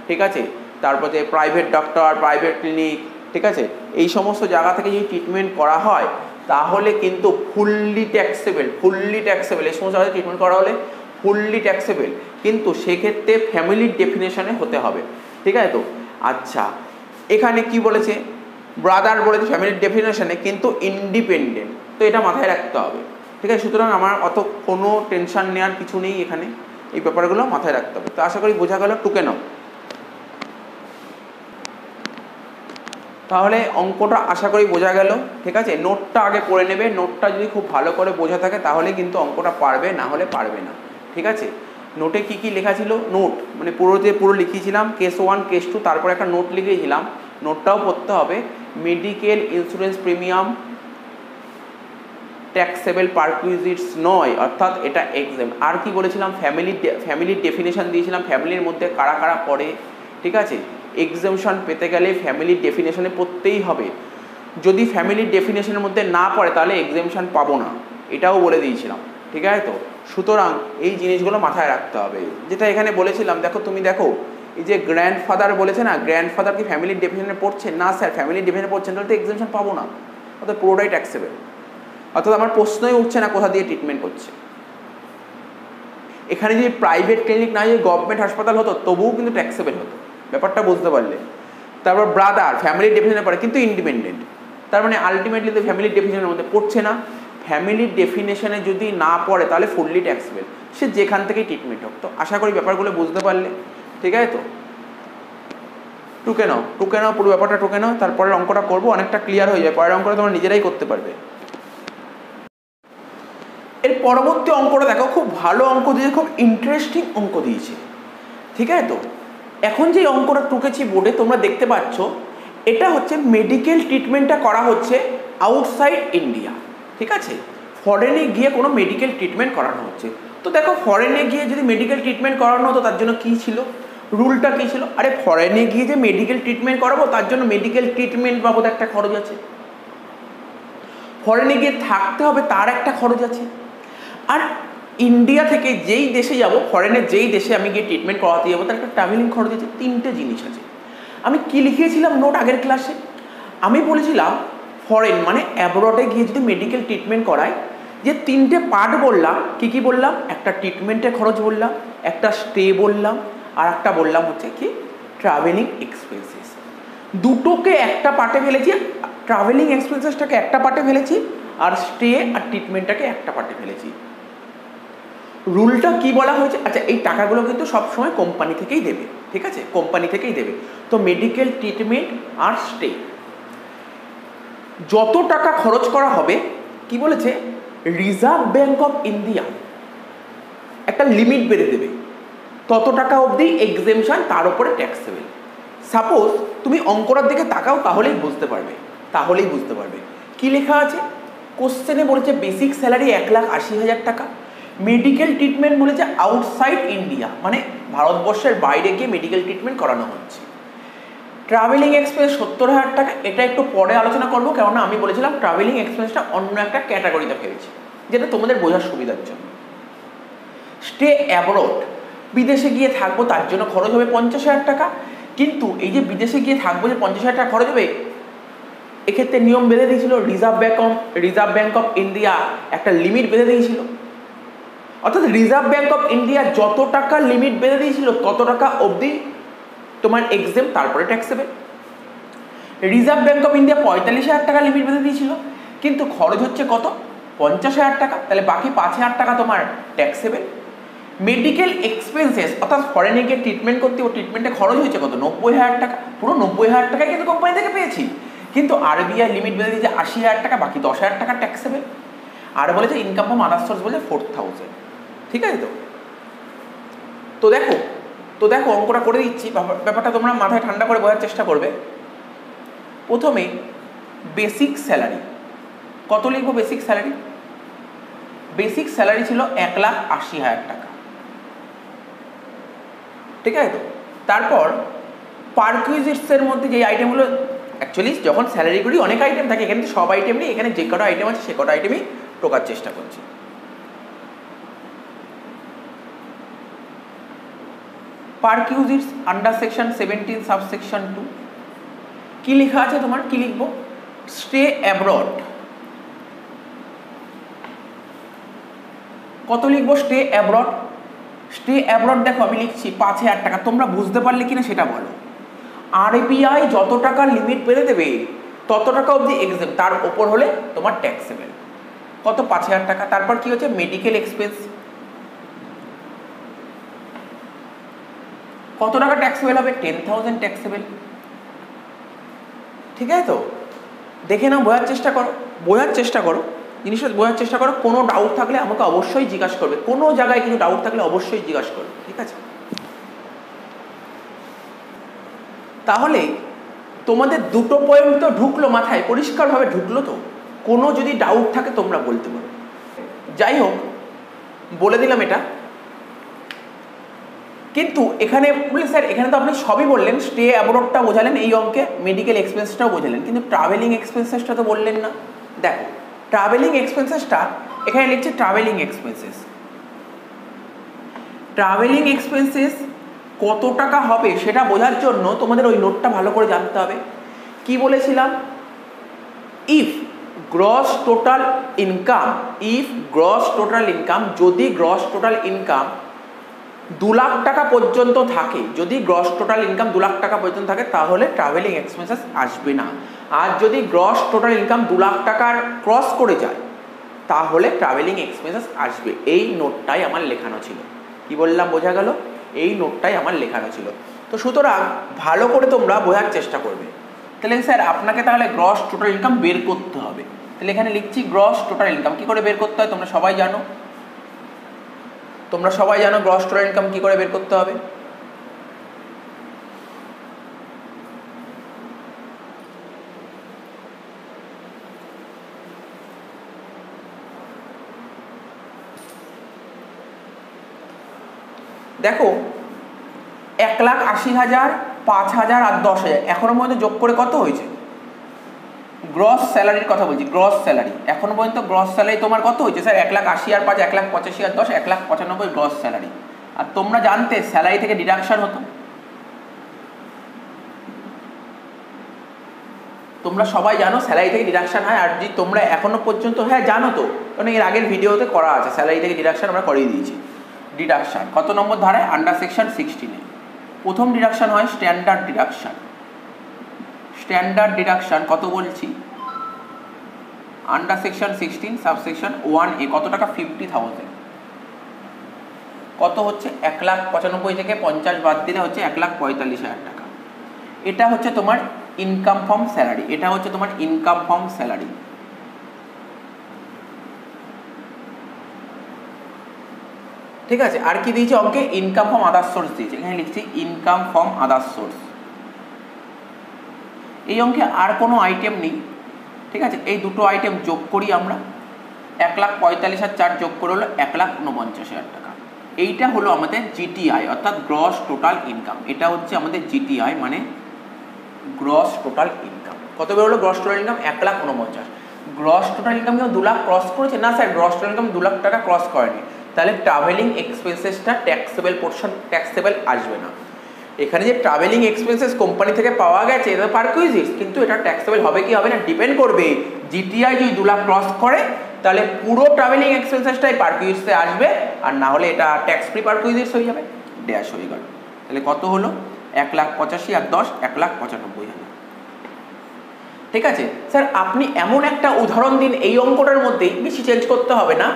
ঠিক আছে, তারপরে প্রাইভেট ডক্টর, প্রাইভেট ক্লিনিক, ঠিক আছে, এই সমস্ত জায়গা থেকে যদি ট্রিটমেন্ট করা হয় তাহলে কিন্তু ফুললি ট্যাক্সেবল, এই সমস্ত জায়গায় ট্রিটমেন্ট করা হলে ফুললি ট্যাক্সেবল, কিন্তু সেক্ষেত্রে ফ্যামিলির ডেফিনেশনে হতে হবে, ঠিক আছে। তো আচ্ছা, এখানে কি বলেছে, ব্রাদার বলেছে ফ্যামিলির ডেফিনেশনে, কিন্তু ইন্ডিপেন্ডেন্ট, তো এটা মাথায় রাখতে হবে, ঠিক আছে। সুতরাং আমার অত কোনো টেনশন নেওয়ার কিছু নেই এখানে, এই ব্যাপারগুলো মাথায় রাখতে হবে। তো আশা করি বোঝা গেল, টুকে নাও তাহলে অঙ্কটা, আশা করি বোঝা গেল, ঠিক আছে। নোটটা আগে পড়ে নেবে, নোটটা যদি খুব ভালো করে বোঝা থাকে তাহলে কিন্তু অঙ্কটা পারবে, না হলে পারবে না, ঠিক আছে। নোটে কি কি লেখা ছিল, নোট মানে পুরো লিখিয়েছিলাম, কেস 1 কেস 2, তারপর একটা নোট লিখেছিলাম, নোটটাও পড়তে হবে। মেডিকেল ইন্স্যুরেন্স প্রিমিয়াম ট্যাক্সেবল পারকুইজিটস নয়, অর্থাৎ এটা এক্সেম। আর কি বলেছিলাম, ফ্যামিলির ডেফিনেশন দিয়েছিলাম, ফ্যামিলির মধ্যে কারা কারা পড়ে, ঠিক আছে। এক্সেমশন পেতে গেলে ফ্যামিলির ডেফিনেশনে পড়তেই হবে, যদি ফ্যামিলির ডেফিনেশনের মধ্যে না পড়ে তাহলে এক্সেমশন পাবো না, এটাও বলে দিয়েছিলাম, ঠিক আছে। তো সুতরাং এই জিনিসগুলো মাথায় রাখতে হবে। যেটা এখানে বলেছিলাম, দেখো তুমি দেখো, এই যে গ্র্যান্ডফাদার বলেছে না, গ্র্যান্ডফাদার কি ফ্যামিলির ডেফিনেশনে পড়ছে না, স্যার ফ্যামিলির ডেফিনেশনে পড়ছেন, তাহলে তো এক্সেমশন পাবো না, অর্থাৎ পুরোটাই ট্যাক্সেবল, অর্থাৎ আমার প্রশ্নই উঠছে না কোথা দিয়ে ট্রিটমেন্ট করছে। এখানে যদি প্রাইভেট ক্লিনিক না, যদি গভর্নমেন্ট হাসপাতাল হতো তবুও কিন্তু ট্যাক্সেবল হতো, ব্যাপারটা বুঝতে পারলে। তারপর ব্রাদার ফ্যামিলির ডেফিনেশনে পড়ে কিন্তু ইন্ডিপেন্ডেন্ট, তার মানে আলটিমেটলি তো ফ্যামিলির ডেফিনেশনের মধ্যে পড়ছে না। ফ্যামিলির ডেফিনেশনে যদি না পড়ে তাহলে ফুললি ট্যাক্সেবল, সে যেখান থেকেই ট্রিটমেন্ট হোক। তো আশা করি ব্যাপারগুলো বুঝতে পারলে, ঠিক আছে। তো টুকে নাও পুরো ব্যাপারটা টুকে নাও, তারপরের অঙ্কটা করবো, অনেকটা ক্লিয়ার হয়ে যায়, পরের অঙ্কটা তোমরা নিজেরাই করতে পারবে। এর পরবর্তী অঙ্কটা দেখো, খুব ভালো অঙ্ক দিয়েছে, খুব ইন্টারেস্টিং অঙ্ক দিয়েছে, ঠিক আছে। তো এখন যে অঙ্কটা টুকেছি বোর্ডে তোমরা দেখতে পাচ্ছ, এটা হচ্ছে মেডিকেল ট্রিটমেন্টটা করা হচ্ছে আউটসাইড ইন্ডিয়া, ঠিক আছে, ফরেনে গিয়ে কোনো মেডিকেল ট্রিটমেন্ট করানো হচ্ছে। তো দেখো ফরেনে গিয়ে যদি মেডিকেল ট্রিটমেন্ট করানো হতো তার জন্য কী ছিল, রুলটা কী ছিল, আরে ফরেনে গিয়ে যে মেডিকেল ট্রিটমেন্ট করাবো তার জন্য মেডিকেল ট্রিটমেন্ট বাবদ একটা খরচ আছে, ফরেনে গিয়ে থাকতে হবে তার একটা খরচ আছে, আর ইন্ডিয়া থেকে যেই দেশে যাব, ফরেনের যেই দেশে আমি গিয়ে ট্রিটমেন্ট করাতে যাবো তার একটা ট্রাভেলিং খরচ আছে। 3টে জিনিস আছে। আমি কি লিখিয়েছিলাম নোট আগের ক্লাসে, আমি বলেছিলাম ফরেন মানে অ্যাব্রডে গিয়ে যদি মেডিকেল ট্রিটমেন্ট করায়, যে 3টে পার্ট বললাম, কি বললাম, একটা ট্রিটমেন্টের খরচ বললাম, একটা স্টে বললাম, আর একটা বললাম হচ্ছে কি ট্রাভেলিং এক্সপেন্সেস। দুটোকে একটা পার্টে ফেলেছি, ট্রাভেলিং এক্সপেন্সেসটাকে একটা পার্টে ফেলেছি, আর স্টে আর ট্রিটমেন্টটাকে একটা পার্টে ফেলেছি। রুলটা কি বলা হয়েছে, আচ্ছা এই টাকাগুলো কিন্তু সবসময় কোম্পানি থেকেই দেবে, ঠিক আছে, কোম্পানি থেকেই দেবে। তো মেডিকেল ট্রিটমেন্ট আর স্টে যত টাকা খরচ করা হবে, কি বলেছে, রিজার্ভ ব্যাঙ্ক অফ ইন্ডিয়া একটা লিমিট বেঁধে দেবে, তত টাকা অবধি এক্সেমশন, তার উপরে ট্যাক্সেবল। সাপোজ তুমি অঙ্কটার দিকে তাকাও, তাহলেই বুঝতে পারবে কি লেখা আছে। কোশ্চেনে বলেছে বেসিক স্যালারি 1,80,000 টাকা, মেডিকেল ট্রিটমেন্ট বলেছে আউটসাইড ইন্ডিয়া, মানে ভারতবর্ষের বাইরে গিয়ে মেডিকেল ট্রিটমেন্ট করানো হচ্ছে। ট্রাভেলিং এক্সপেন্স 70,000 টাকা, এটা একটু পরে আলোচনা করবো, কেননা আমি বলেছিলাম ট্রাভেলিং এক্সপেন্সটা অন্য একটা ক্যাটাগরিতে ফেলছি, যেটা তোমাদের বোঝার সুবিধার জন্য। স্টে অ্যাব্রড, বিদেশে গিয়ে থাকবো, তার জন্য খরচ হবে 50,000 টাকা। কিন্তু এই যে বিদেশে গিয়ে থাকবো যে 50,000 টাকা খরচ হবে, এক্ষেত্রে নিয়ম বেঁধে দিয়েছিল রিজার্ভ ব্যাঙ্ক অফ ইন্ডিয়া, একটা লিমিট বেঁধে দিয়েছিল। অর্থাৎ রিজার্ভ ব্যাঙ্ক অফ ইন্ডিয়া যত টাকা লিমিট বেঁধে দিয়েছিল তত টাকা অবধি তোমার এক্সেম, তারপরে taxable. Reserve bank of India 45,000 টাকা লিমিট বেঁধে দিয়েছিল, কিন্তু খরচ হচ্ছে কত? 50,000 টাকা, তাহলে বাকি 5,000 টাকা তোমার ট্যাক্সেবল। মেডিকেল এক্সপেন্সেস, অর্থাৎ ফরেনে গিয়ে ট্রিটমেন্ট করতে, ও ট্রিটমেন্টে খরচ হয়েছে কত? 90,000 টাকা, পুরো 90,000 টাকায় কিন্তু কোম্পানি থেকে পেয়েছি। কিন্তু আরবিআই লিমিট বেঁধে দিয়েছে 80,000 টাকা, বাকি 10,000 টাকা ট্যাক্সেবল। আর বলেছে ইনকাম ফ্রম আদার সোর্স বলে 4,000। ঠিক আছে? তো দেখো অঙ্কটা করে দিচ্ছি, ব্যাপারটা তোমরা মাথায় ঠান্ডা করে বোঝার চেষ্টা করবে। প্রথমে বেসিক স্যালারি কত লিখবো? বেসিক স্যালারি ছিল 1,80,000 টাকা। ঠিক আছে? তো তারপর পারকুইজিটসের মধ্যে যে আইটেমগুলো, অ্যাকচুয়ালি যখন স্যালারিগুলি অনেক আইটেম থাকে, এখানে সব আইটেম নেই, এখানে যে কটা আইটেম আছে সে কটা আইটেমই টোকার চেষ্টা করছি। পারকুইজিটস আন্ডার সেকশন 17 সাবসেকশন 2 কি লেখা আছে তোমার? কি লিখবো? Stay abroad. কত লিখবো? স্টে অ্যাব্রড দেখো আমি লিখছি 5,000 টাকা। তোমরা বুঝতে পারলে কিনা সেটা বলো। আরবিআই যত টাকা লিমিট বেঁধে দেবে তত টাকা অবধি এক্সেম, তার ওপর হলে তোমার ট্যাক্সেবল। কত? 5,000 টাকা। তারপর কি হচ্ছে? মেডিকেল এক্সপেন্স কত টাকা ট্যাক্সেবল হবে? 10,000 ট্যাক্সেবল। ঠিক আছে? তো দেখে নাও, বোঝার চেষ্টা করো জিনিসটা বোঝার চেষ্টা করো। কোনো ডাউট থাকলে আমাকে অবশ্যই জিজ্ঞাসা করবে, কোনো জায়গায় কিছু ডাউট থাকলে অবশ্যই জিজ্ঞাসা করবে। ঠিক আছে? তাহলে তোমাদের দুটো পয়েন্ট তো ঢুকলো মাথায়, পরিষ্কারভাবে ঢুকলো তো? কোনো যদি ডাউট থাকে তোমরা বলতে পারো। যাই হোক, বলে দিলাম এটা। কিন্তু এখানে বলে স্যার এখানে তো আপনি সবই বললেন, স্টে অ্যাব্রডটা বোঝালেন এই অঙ্কে, মেডিকেল এক্সপেন্সটাও বোঝালেন, কিন্তু ট্রাভেলিং এক্সপেন্সেসটা তো বললেন না। দেখো, ট্রাভেলিং এক্সপেন্সেসটা এখানে লিখছে ট্রাভেলিং এক্সপেন্সেস কত টাকা হবে সেটা বোঝার জন্য তোমাদের ওই নোটটা ভালো করে জানতে হবে। কি বলেছিলাম? ইফ গ্রস টোটাল ইনকাম, যদি গ্রস টোটাল ইনকাম 2 লাখ টাকা পর্যন্ত থাকে, যদি গ্রস টোটাল ইনকাম 2 লাখ টাকা পর্যন্ত থাকে, তাহলে ট্রাভেলিং এক্সপেন্সেস আসবে না। আর যদি গ্রস টোটাল ইনকাম 2 লাখ টাকার ক্রস করে যায়, তাহলে ট্রাভেলিং এক্সপেন্সেস আসবে। এই নোটটাই আমার লেখানো ছিল। কি বললাম? বোঝা গেল? এই নোটটাই আমার লেখানো ছিল। তো সুতরাং ভালো করে তোমরা বোঝার চেষ্টা করবে। তাহলে স্যার আপনাকে তাহলে গ্রস টোটাল ইনকাম বের করতে হবে। তাহলে এখানে লিখছি গ্রস টোটাল ইনকাম কি করে বের করতে হয় তোমরা সবাই জানো। গ্রস টোটাল ইনকাম কি করে বের করতে হবে। দেখো, 1,80,000, 5,000 আর 10,000 এখনো পর্যন্ত যোগ করে কত হয়েছে? গ্রস স্যালারির কথা বলছি, গ্রস স্যালারি এখনো পর্যন্ত গ্রস স্যালারি তোমার কত হয়েছে? স্যার 1,80,000 আর 5, 1,85,000 আর 10, 1,95,000 গ্রস স্যালারি। আর তোমরা জানতে স্যালারি থেকে ডিডাকশন হতো। তোমরা সবাই জানো স্যালারি থেকে ডিডাকশন হয়। আর যদি তোমরা এখনো পর্যন্ত, হ্যাঁ জানো তো, কারণ এর আগের ভিডিওতে করা আছে, স্যালারি থেকে ডিডাকশন আমরা করিয়ে দিয়েছি। ডিডাকশন কত নম্বর ধারায়? আন্ডার সেকশন 16-এ প্রথম ডিডাকশন হয় স্ট্যান্ডার্ড ডিডাকশন কত বলছি? আন্ডার সেকশন 16 সাবসেকশন 1A কত টাকা? 50,000। কত হচ্ছে? 1,95,000 থেকে 50 বাদ দিলে হচ্ছে 1,45,000 টাকা। এটা হচ্ছে তোমার ইনকাম ফ্রম স্যালারি। ঠিক আছে, আর কি দিয়েছে অঙ্কে? ইনকাম ফ্রম আদার সোর্স দিয়েছে, এখানে লিখছি ইনকাম ফ্রম আদার সোর্স। এই অঙ্কে আর কোনো আইটেম নেই, ঠিক আছে। এই দুটো আইটেম যোগ করি আমরা, 1,45,000 যোগ করে হলো 1,49,000 টাকা। এইটা হলো আমাদের জিটিআই অর্থাৎ গ্রস টোটাল ইনকাম। এটা হচ্ছে আমাদের জিটিআই মানে গ্রস টোটাল ইনকাম। কত বের হলো gross total income? 1,49,000। Gross total income কিন্তু 2 লাখ ক্রস করেছে না sir? Gross total income 2 lakh টাকা ক্রস করেনি, তাহলে ট্রাভেলিং এক্সপেন্সেসটা ট্যাক্সেবল পোর্শন, ট্যাক্সেবল আসবে না। এখানে যে ট্রাভেলিং এক্সপেন্সেস কোম্পানি থেকে পাওয়া গেছে এটা পারকুইজিটস, কিন্তু এটা ট্যাক্সেবল হবে কি হবে না ডিপেন্ড করবে। জিটিআই যদি 2 লাখ ক্রস করে তাহলে পুরো ট্রাভেলিং এক্সপেন্সেসটাই পারকুইজিটসে আসবে, আর না হলে এটা ট্যাক্স ফ্রি পারকুইজিটস হয়ে যাবে, ড্যাশ হয়ে গেল। তাহলে কত হলো? 1,85,000 আর 10 1,95,000। ঠিক আছে স্যার, আপনি এমন একটা উদাহরণ দিন এই অঙ্কটার মধ্যেই, বেশি চেঞ্জ করতে হবে না।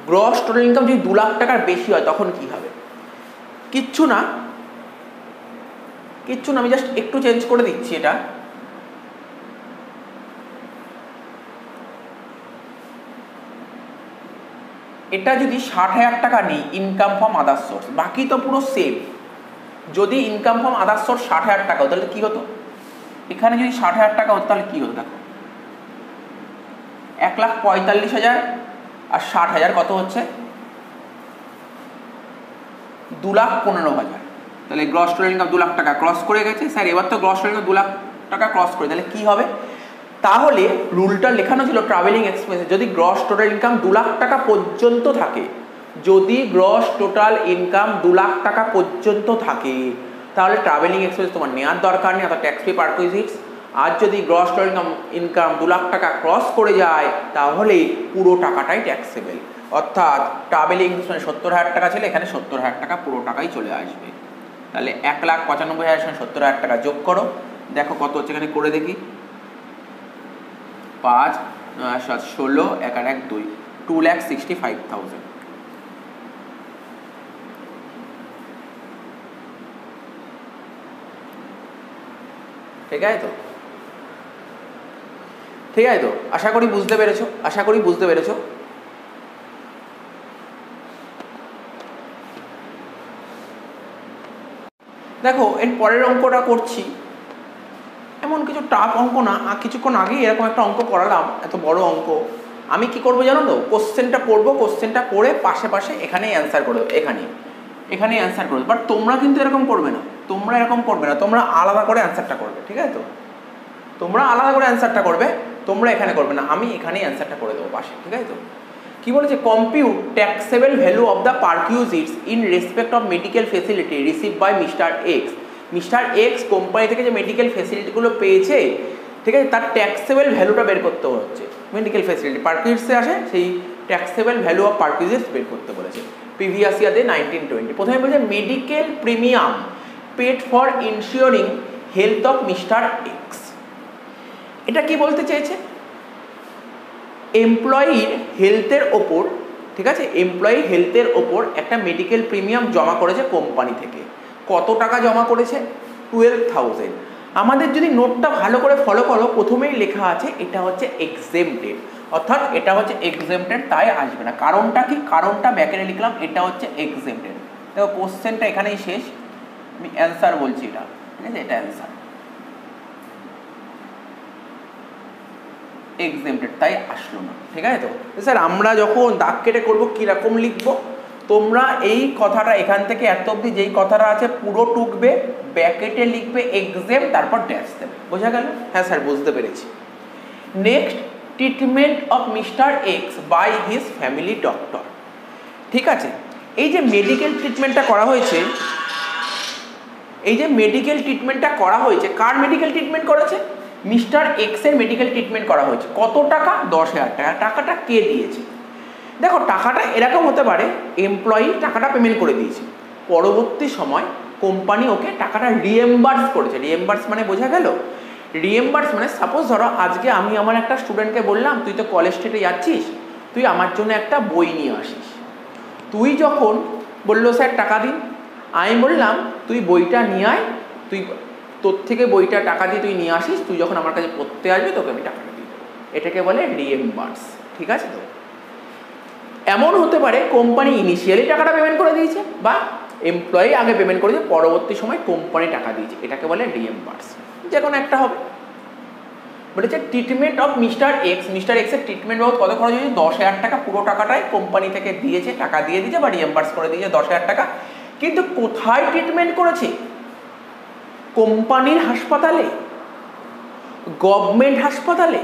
গ্রস টোটাল ইনকাম যদি 2 লাখ টাকার বেশি হয় তখন কি হবে? কিচ্ছু না, আমি জাস্ট একটু চেঞ্জ করে দিচ্ছি। এটা যদি 60,000 টাকা নিই ইনকাম ফ্রম আদার সোর্স, বাকি তো পুরো সেম। যদি ইনকাম ফ্রম আদার সোর্স 60,000 টাকা হতো তাহলে কি হতো? এখানে যদি 60,000 টাকা হতো তাহলে কি হতো? দেখো 1,45,000 আর 60,000 কত হচ্ছে? 2,15,000। তাহলে গ্রস টোটাল ইনকাম 2 লাখ টাকা ক্রস করে গেছে স্যার। এবার তো গ্রস টোটাল ইনকাম 2 লাখ টাকা ক্রস করে, তাহলে কি হবে? তাহলে রুলটা লেখানো ছিল ট্রাভেলিং এক্সপেন্সেস যদি গ্রস টোটাল ইনকাম 2 লাখ টাকা পর্যন্ত থাকে, যদি গ্রস টোটাল ইনকাম 2 লাখ টাকা পর্যন্ত থাকে তাহলে ট্রাভেলিং এক্সপেন্স তোমার নেওয়ার দরকার নেই, অর্থাৎ ট্যাক্স ফ্রি পারকুইজিটস। আর যদি গ্রস টোটাল ইনকাম 2 লাখ টাকা ক্রস করে যায় তাহলে পুরো টাকাটাই ট্যাক্সেবল, অর্থাৎ ট্রাভেলিং এক্সপেন্স 70,000 টাকা ছিল, এখানে 70,000 টাকা পুরো টাকাই চলে আসবে। তাহলে 1,95,000 সঙ্গে 70,000 টাকা যোগ করো, দেখো কত হচ্ছে, এখানে করে দেখি। 5 7 16 1 আর 1 2, 2,65,000। ঠিক আছে তো? আশা করি বুঝতে পেরেছো। দেখো এর পরের অঙ্কটা করছি, এমন কিছু টাফ অঙ্ক না। কিছুক্ষণ আগেই এরকম একটা অঙ্ক করালাম, এত বড় অঙ্ক। আমি কি করবো জানো তো? কোশ্চেনটা পড়বো, কোশ্চেনটা পড়ে পাশে এখানেই অ্যান্সার করে দেবো, এখানেই অ্যান্সার করে দেবো। বাট তোমরা কিন্তু এরকম করবে না, তোমরা আলাদা করে অ্যান্সারটা করবে। ঠিক আছে তো? তোমরা এখানে করবে না, আমি এখানেই অ্যান্সারটা করে দেবো পাশে। ঠিক আছে তো? কি বলেছে? Compute taxable value of the perquisites in respect of medical facility receive by mister X. Mister X company থেকে যে মেডিকেল ফেসিলিটিগুলো পেয়েছে, ঠিক আছে, তার ট্যাক্সেবল ভ্যালুটা বের করতে হচ্ছে। মেডিকেল ফেসিলিটি পারকুইজিটসে আসে, সেই ট্যাক্সেবল ভ্যালু অফ পারকুইজিটস বের করতে বলেছে। প্রিভিয়াস ইয়ারে 1920 প্রথমে বলেছে medical premium paid for insuring health of mister X. এটা কি বলতে চেয়েছে? এমপ্লয়ির হেলথের ওপর, ঠিক আছে, এমপ্লয়ি হেলথের ওপর একটা মেডিকেল প্রিমিয়াম জমা করেছে কোম্পানি থেকে। কত টাকা জমা করেছে? 12,000। আমাদের যদি নোটটা ভালো করে ফলো করো, প্রথমেই লেখা আছে এটা হচ্ছে এক্সেমটেড, অর্থাৎ এটা হচ্ছে এক্সেমটেড, তাই আসবে না। কারণটা কি? কারণটা ব্যাকেটে লিখলাম, এটা হচ্ছে এক্সেমটেড। দেখো কোশ্চেনটা এখানেই শেষ, আমি অ্যান্সার বলছি এটা। ঠিক আছে, এটা অ্যান্সার এক্সেমটেড, তাই আসলো না। ঠিক আছে তো? স্যার আমরা যখন দাগ কেটে করবো কীরকম লিখবো? তোমরা এই কথাটা এখান থেকে এত অবধি যেই কথাটা আছে পুরো টুকবে, ব্র্যাকেটে লিখবে এক্সেম, তারপর ড্যাশ দেবে। বোঝা গেল? হ্যাঁ স্যার বুঝতে পেরেছি। Next, treatment of mister X by his family doctor. ঠিক আছে, এই যে মেডিকেল ট্রিটমেন্টটা করা হয়েছে, কার মেডিকেল ট্রিটমেন্ট করেছে? মিস্টার এক্সের মেডিকেল ট্রিটমেন্ট করা হয়েছে। কত টাকা? 10,000 টাকা। টাকাটা কে দিয়েছে? দেখো টাকাটা এরকম হতে পারে, এমপ্লয়ি টাকাটা পেমেন্ট করে দিয়েছে, পরবর্তী সময় কোম্পানি ওকে টাকাটা রিএম্বার্স করেছে। রিএম্বার্স মানে বোঝা গেল? রিএম্বার্স মানে সাপোজ ধরো আজকে আমি আমার একটা স্টুডেন্টকে বললাম তুই তো কলেজ স্ট্রিটে যাচ্ছিস, তুই আমার জন্য একটা বই নিয়ে আসিস। তুই যখন বললো স্যার টাকা দিন, আমি বললাম তুই বইটা নিয়ে আয়, তোর থেকে বইটা টাকা দিয়ে তুই নিয়ে আসিস, তুই যখন আমার কাছে পড়তে আসবি তোকে আমি টাকাটা দিয়ে দেবো। এটাকে বলে রিএম্বার্স। ঠিক আছে তো? এমন হতে পারে কোম্পানি ইনিশিয়ালি টাকাটা পেমেন্ট করে দিয়েছে বা এমপ্লয়ি আগে পেমেন্ট করেছে, পরবর্তী সময় কোম্পানি টাকা দিয়েছে, এটাকে বলে রিএম্বার্স, যে কোনো একটা হবে। বলেছে treatment of mister X, mister এক্সের ট্রিটমেন্ট বাবদ কত খরচ হয়েছে? 10,000 টাকা। পুরো টাকাটাই কোম্পানি থেকে দিয়েছে, টাকা দিয়ে দিয়েছে বা রিএম্বার্স করে দিয়েছে 10,000 টাকা। কিন্তু কোথায় ট্রিটমেন্ট করেছে? কোম্পানির হাসপাতালে, গভর্নমেন্ট হাসপাতালে,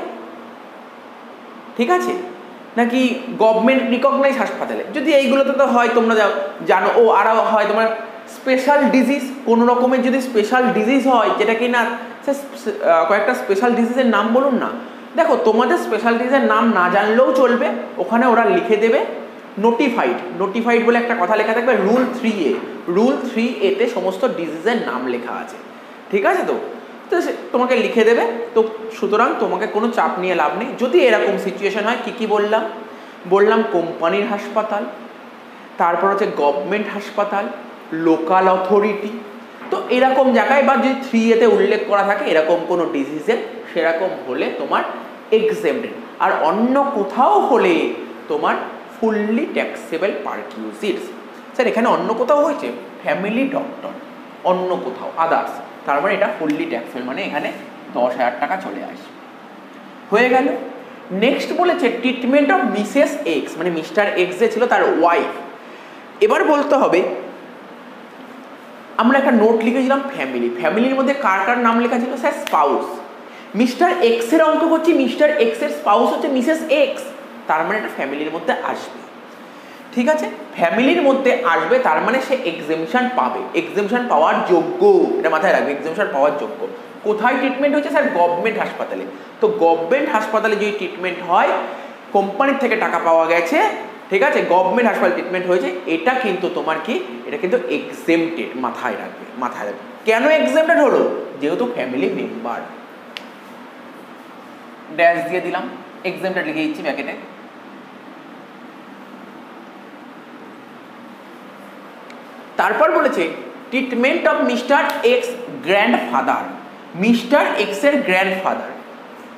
ঠিক আছে, নাকি গভর্নমেন্ট রিকগনাইজ হাসপাতালে? যদি এইগুলোতে তো হয় তোমরা জানো, ও আরও হয় তোমার স্পেশাল ডিজিজ, কোনো রকমের যদি স্পেশাল ডিজিজ হয়, যেটা কি না কয়েকটা স্পেশাল ডিজিজের নাম বলুন না। দেখো তোমাদের স্পেশাল ডিজিজের নাম না জানলেও চলবে, ওখানে ওরা লিখে দেবে নোটিফাইড, নোটিফাইড বলে একটা কথা লেখা থাকবে রুল 3A, রুল 3A-তে সমস্ত ডিজিজের নাম লেখা আছে, ঠিক আছে? তো তোমাকে লিখে দেবে। তো সুতরাং তোমাকে কোনো চাপ নিয়ে লাভ নেই। যদি এরকম সিচুয়েশন হয়, কি বললাম কোম্পানির হাসপাতাল, তারপর হচ্ছে গভর্নমেন্ট হাসপাতাল, লোকাল অথরিটি, তো এরকম জায়গায় বা যদি 3A-তে উল্লেখ করা থাকে এরকম কোনো ডিজিজের, সেরকম হলে তোমার এক্সেম্পটেড। আর অন্য কোথাও হলে তোমার ফুললি ট্যাক্সেবল পারকিউজিটস। স্যার এখানে অন্য কোথাও হয়েছে, ফ্যামিলি ডক্টর, অন্য কোথাও আদার্স, তার মানে এটা ফুললি ট্যাক্সেবল, মানে এখানে 10,000 টাকা চলে আসে। হয়ে গেল। নেক্সট বলেছে ট্রিটমেন্ট অফ মিসেস এক্স, মানে মিস্টার এক্স যে ছিল তার ওয়াইফ। এবার বলতে হবে, আমরা একটা নোট লিখেছিলাম ফ্যামিলি, ফ্যামিলির মধ্যে কার কার নাম লেখা ছিল? Sir spouse. মিস্টার এক্সের অঙ্ক করছি, মিস্টার এক্সের স্পাউস হচ্ছে মিসেস এক্স, তার মানে এটা ফ্যামিলির মধ্যে আসবে, ঠিক আছে? ফ্যামিলির মধ্যে আসবে, তার মানে সে এক্সেমশন পাবে, এক্সেমশন পাওয়ার যোগ্য, এটা মাথায় রাখবে, এক্সেমশন পাওয়ার যোগ্য। কোথায় ট্রিটমেন্ট হচ্ছে? স্যার গভর্নমেন্ট হাসপাতালে। তো গভর্নমেন্ট হাসপাতালে যদি ট্রিটমেন্ট হয়, কোম্পানির থেকে টাকা পাওয়া গেছে, ঠিক আছে, গভর্নমেন্ট হাসপাতাল ট্রিটমেন্ট হয়েছে, এটা কিন্তু তোমার কি, এটা কিন্তু এক্সেমটেড, মাথায় রাখবে, মাথায় রাখবে। কেন এক্সেমটেড হলো? যেহেতু ফ্যামিলি মেম্বার। ড্যাশ দিয়ে দিলাম, এক্সেমটেড লিখে দিচ্ছি ব্যাকেটে। তারপর বলেছে treatment of mister x grandfather, mister এক্সের গ্র্যান্ডফাদার।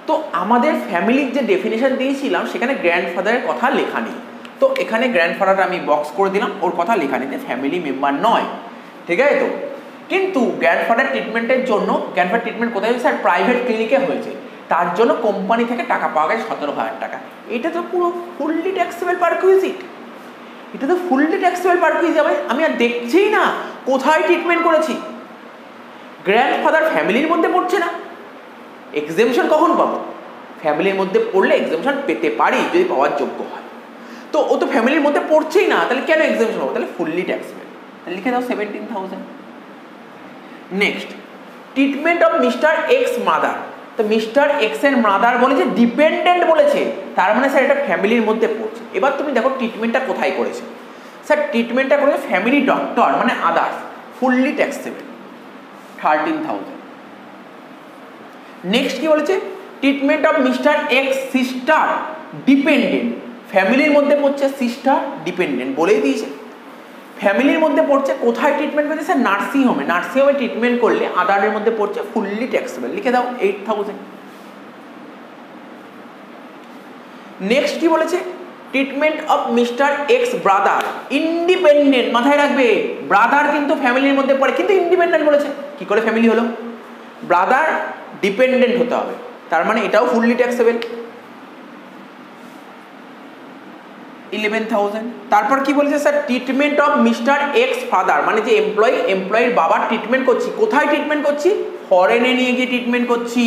তো আমাদের ফ্যামিলির যে ডেফিনেশন দিয়েছিলাম সেখানে গ্র্যান্ডফাদারের কথা লেখা নেই, তো এখানে গ্র্যান্ডফাদারটা আমি বক্স করে দিলাম, ওর কথা লেখা নেই, ফ্যামিলি মেম্বার নয়, ঠিক আছে? তো কিন্তু গ্র্যান্ডফাদার ট্রিটমেন্টের জন্য, গ্র্যান্ডফাদার ট্রিটমেন্ট কোথায় হয়েছে? স্যার প্রাইভেট ক্লিনিকে হয়েছে, তার জন্য কোম্পানি থেকে টাকা পাওয়া গেছে 17,000 টাকা। এটা তো পুরো ফুললি ট্যাক্সেবল পারকুইজিট, এটা তো ফুললি ট্যাক্সেবল পারকুইজিট। আমি আর দেখছিই না কোথায় ট্রিটমেন্ট করেছি। গ্র্যান্ডফাদার ফ্যামিলির মধ্যে পড়ছে না, এক্সেমশন কখন পাবো? ফ্যামিলির মধ্যে পড়লে এক্সেমশন পেতে পারি যদি পাওয়ার যোগ্য হয়। তো ও তো ফ্যামিলির মধ্যে পড়ছেই না, তাহলে কেন এক্সেমশন পাবো? তাহলে ফুললি ট্যাক্সেবল, লিখে দাও 17,000। Next treatment of mister x mother. তো মিস্টার এক্স এর মাদার বলেছে ডিপেন্ডেন্ট বলেছে, তার মানে স্যার এটা ফ্যামিলির মধ্যে পড়ছে। এবার তুমি দেখো ট্রিটমেন্টটা কোথায় করেছে। স্যার ট্রিটমেন্টটা করেছে ফ্যামিলি ডক্টর, মানে আদার্স, ফুললি ট্যাক্সেবল 13,000। নেক্সট কি বলেছে? Treatment of mister x sister dependent, ফ্যামিলির মধ্যে পড়ছে, সিস্টার ডিপেন্ডেন্ট বলেই দিয়েছে, ফ্যামিলির মধ্যে পড়ছে। কোথায় ট্রিটমেন্ট করছে? স্যার নার্সিংহোমে, নার্সিংহোমে ট্রিটমেন্ট করলে আদারের মধ্যে পড়ছে, ফুললি ট্যাক্সেবল, লিখে দাও 8,000। নেক্সট কি বলেছে? Treatment of mister x brother independent, মাথায় রাখবে ব্রাদার কিন্তু ফ্যামিলির মধ্যে পড়ে, কিন্তু ইন্ডিপেন্ডেন্ট বলেছে। কি করে ফ্যামিলি হলো? ব্রাদার ডিপেন্ডেন্ট হতে হবে, তার মানে এটাও ফুললি ট্যাক্সেবল 11,000। তারপর কি বলেছে? Sir treatment of mister x father, মানে যে এমপ্লয়ির বাবার ট্রিটমেন্ট করছি, কোথায় ট্রিটমেন্ট করছি? ফরেনে নিয়ে গিয়ে ট্রিটমেন্ট করছি।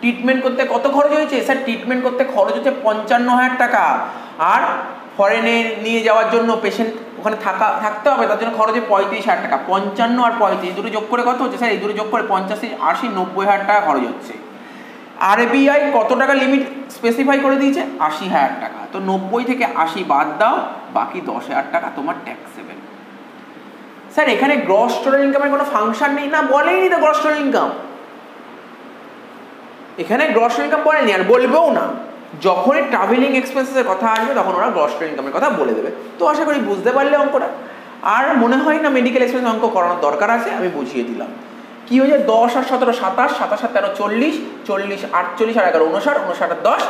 ট্রিটমেন্ট করতে কত খরচ হয়েছে? স্যার ট্রিটমেন্ট করতে খরচ হচ্ছে 55,000 টাকা, আর ফরেনে নিয়ে যাওয়ার জন্য পেশেন্ট ওখানে থাকতে হবে, তার জন্য খরচ 35,000 টাকা। 55 আর 35 দুটো যোগ করে কত হচ্ছে? স্যার এই দুটো যোগ করে 85, 80, 90,000 টাকা খরচ হচ্ছে। আরবিআই কত টাকা লিমিট স্পেসিফাই করে দিয়েছে? 80,000 টাকা। তো 90 থেকে 80 বাদ দাও, বাকি 10,000 টাকা তোমার ট্যাক্সেবল। স্যার এখানে গ্রস টোটাল ইনকামের কোনো ফাংশন নেই না, বলেইনি তো গ্রস টোটাল ইনকাম, এখানে গ্রস টোটাল ইনকাম বলেনি আর বলবেও না। যখনই ট্রাভেলিং এক্সপেন্সেসের কথা আসবে তখন ওরা গ্রস টোটাল ইনকামের কথা বলে দেবে। তো আশা করি বুঝতে পারলে অঙ্কটা। আর মনে হয় না মেডিকেল এক্সপেন্স অঙ্ক করানোর দরকার আছে, আমি বুঝিয়ে দিলাম। কি হয়েছে? 10 আর 17 27, 27 আর 13 40, 40 48 আর 11 59, 59 আর 10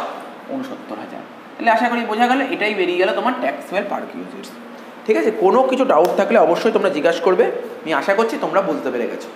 69,000। তাহলে আশা করি বোঝা গেল, এটাই বেরিয়ে গেল তোমার ট্যাক্সেবল পারকিউজিটস। ঠিক আছে, কোনো কিছু ডাউট থাকলে অবশ্যই তোমরা জিজ্ঞাসা করবে, আমি আশা করছি তোমরা বুঝতে পেরে গেছো।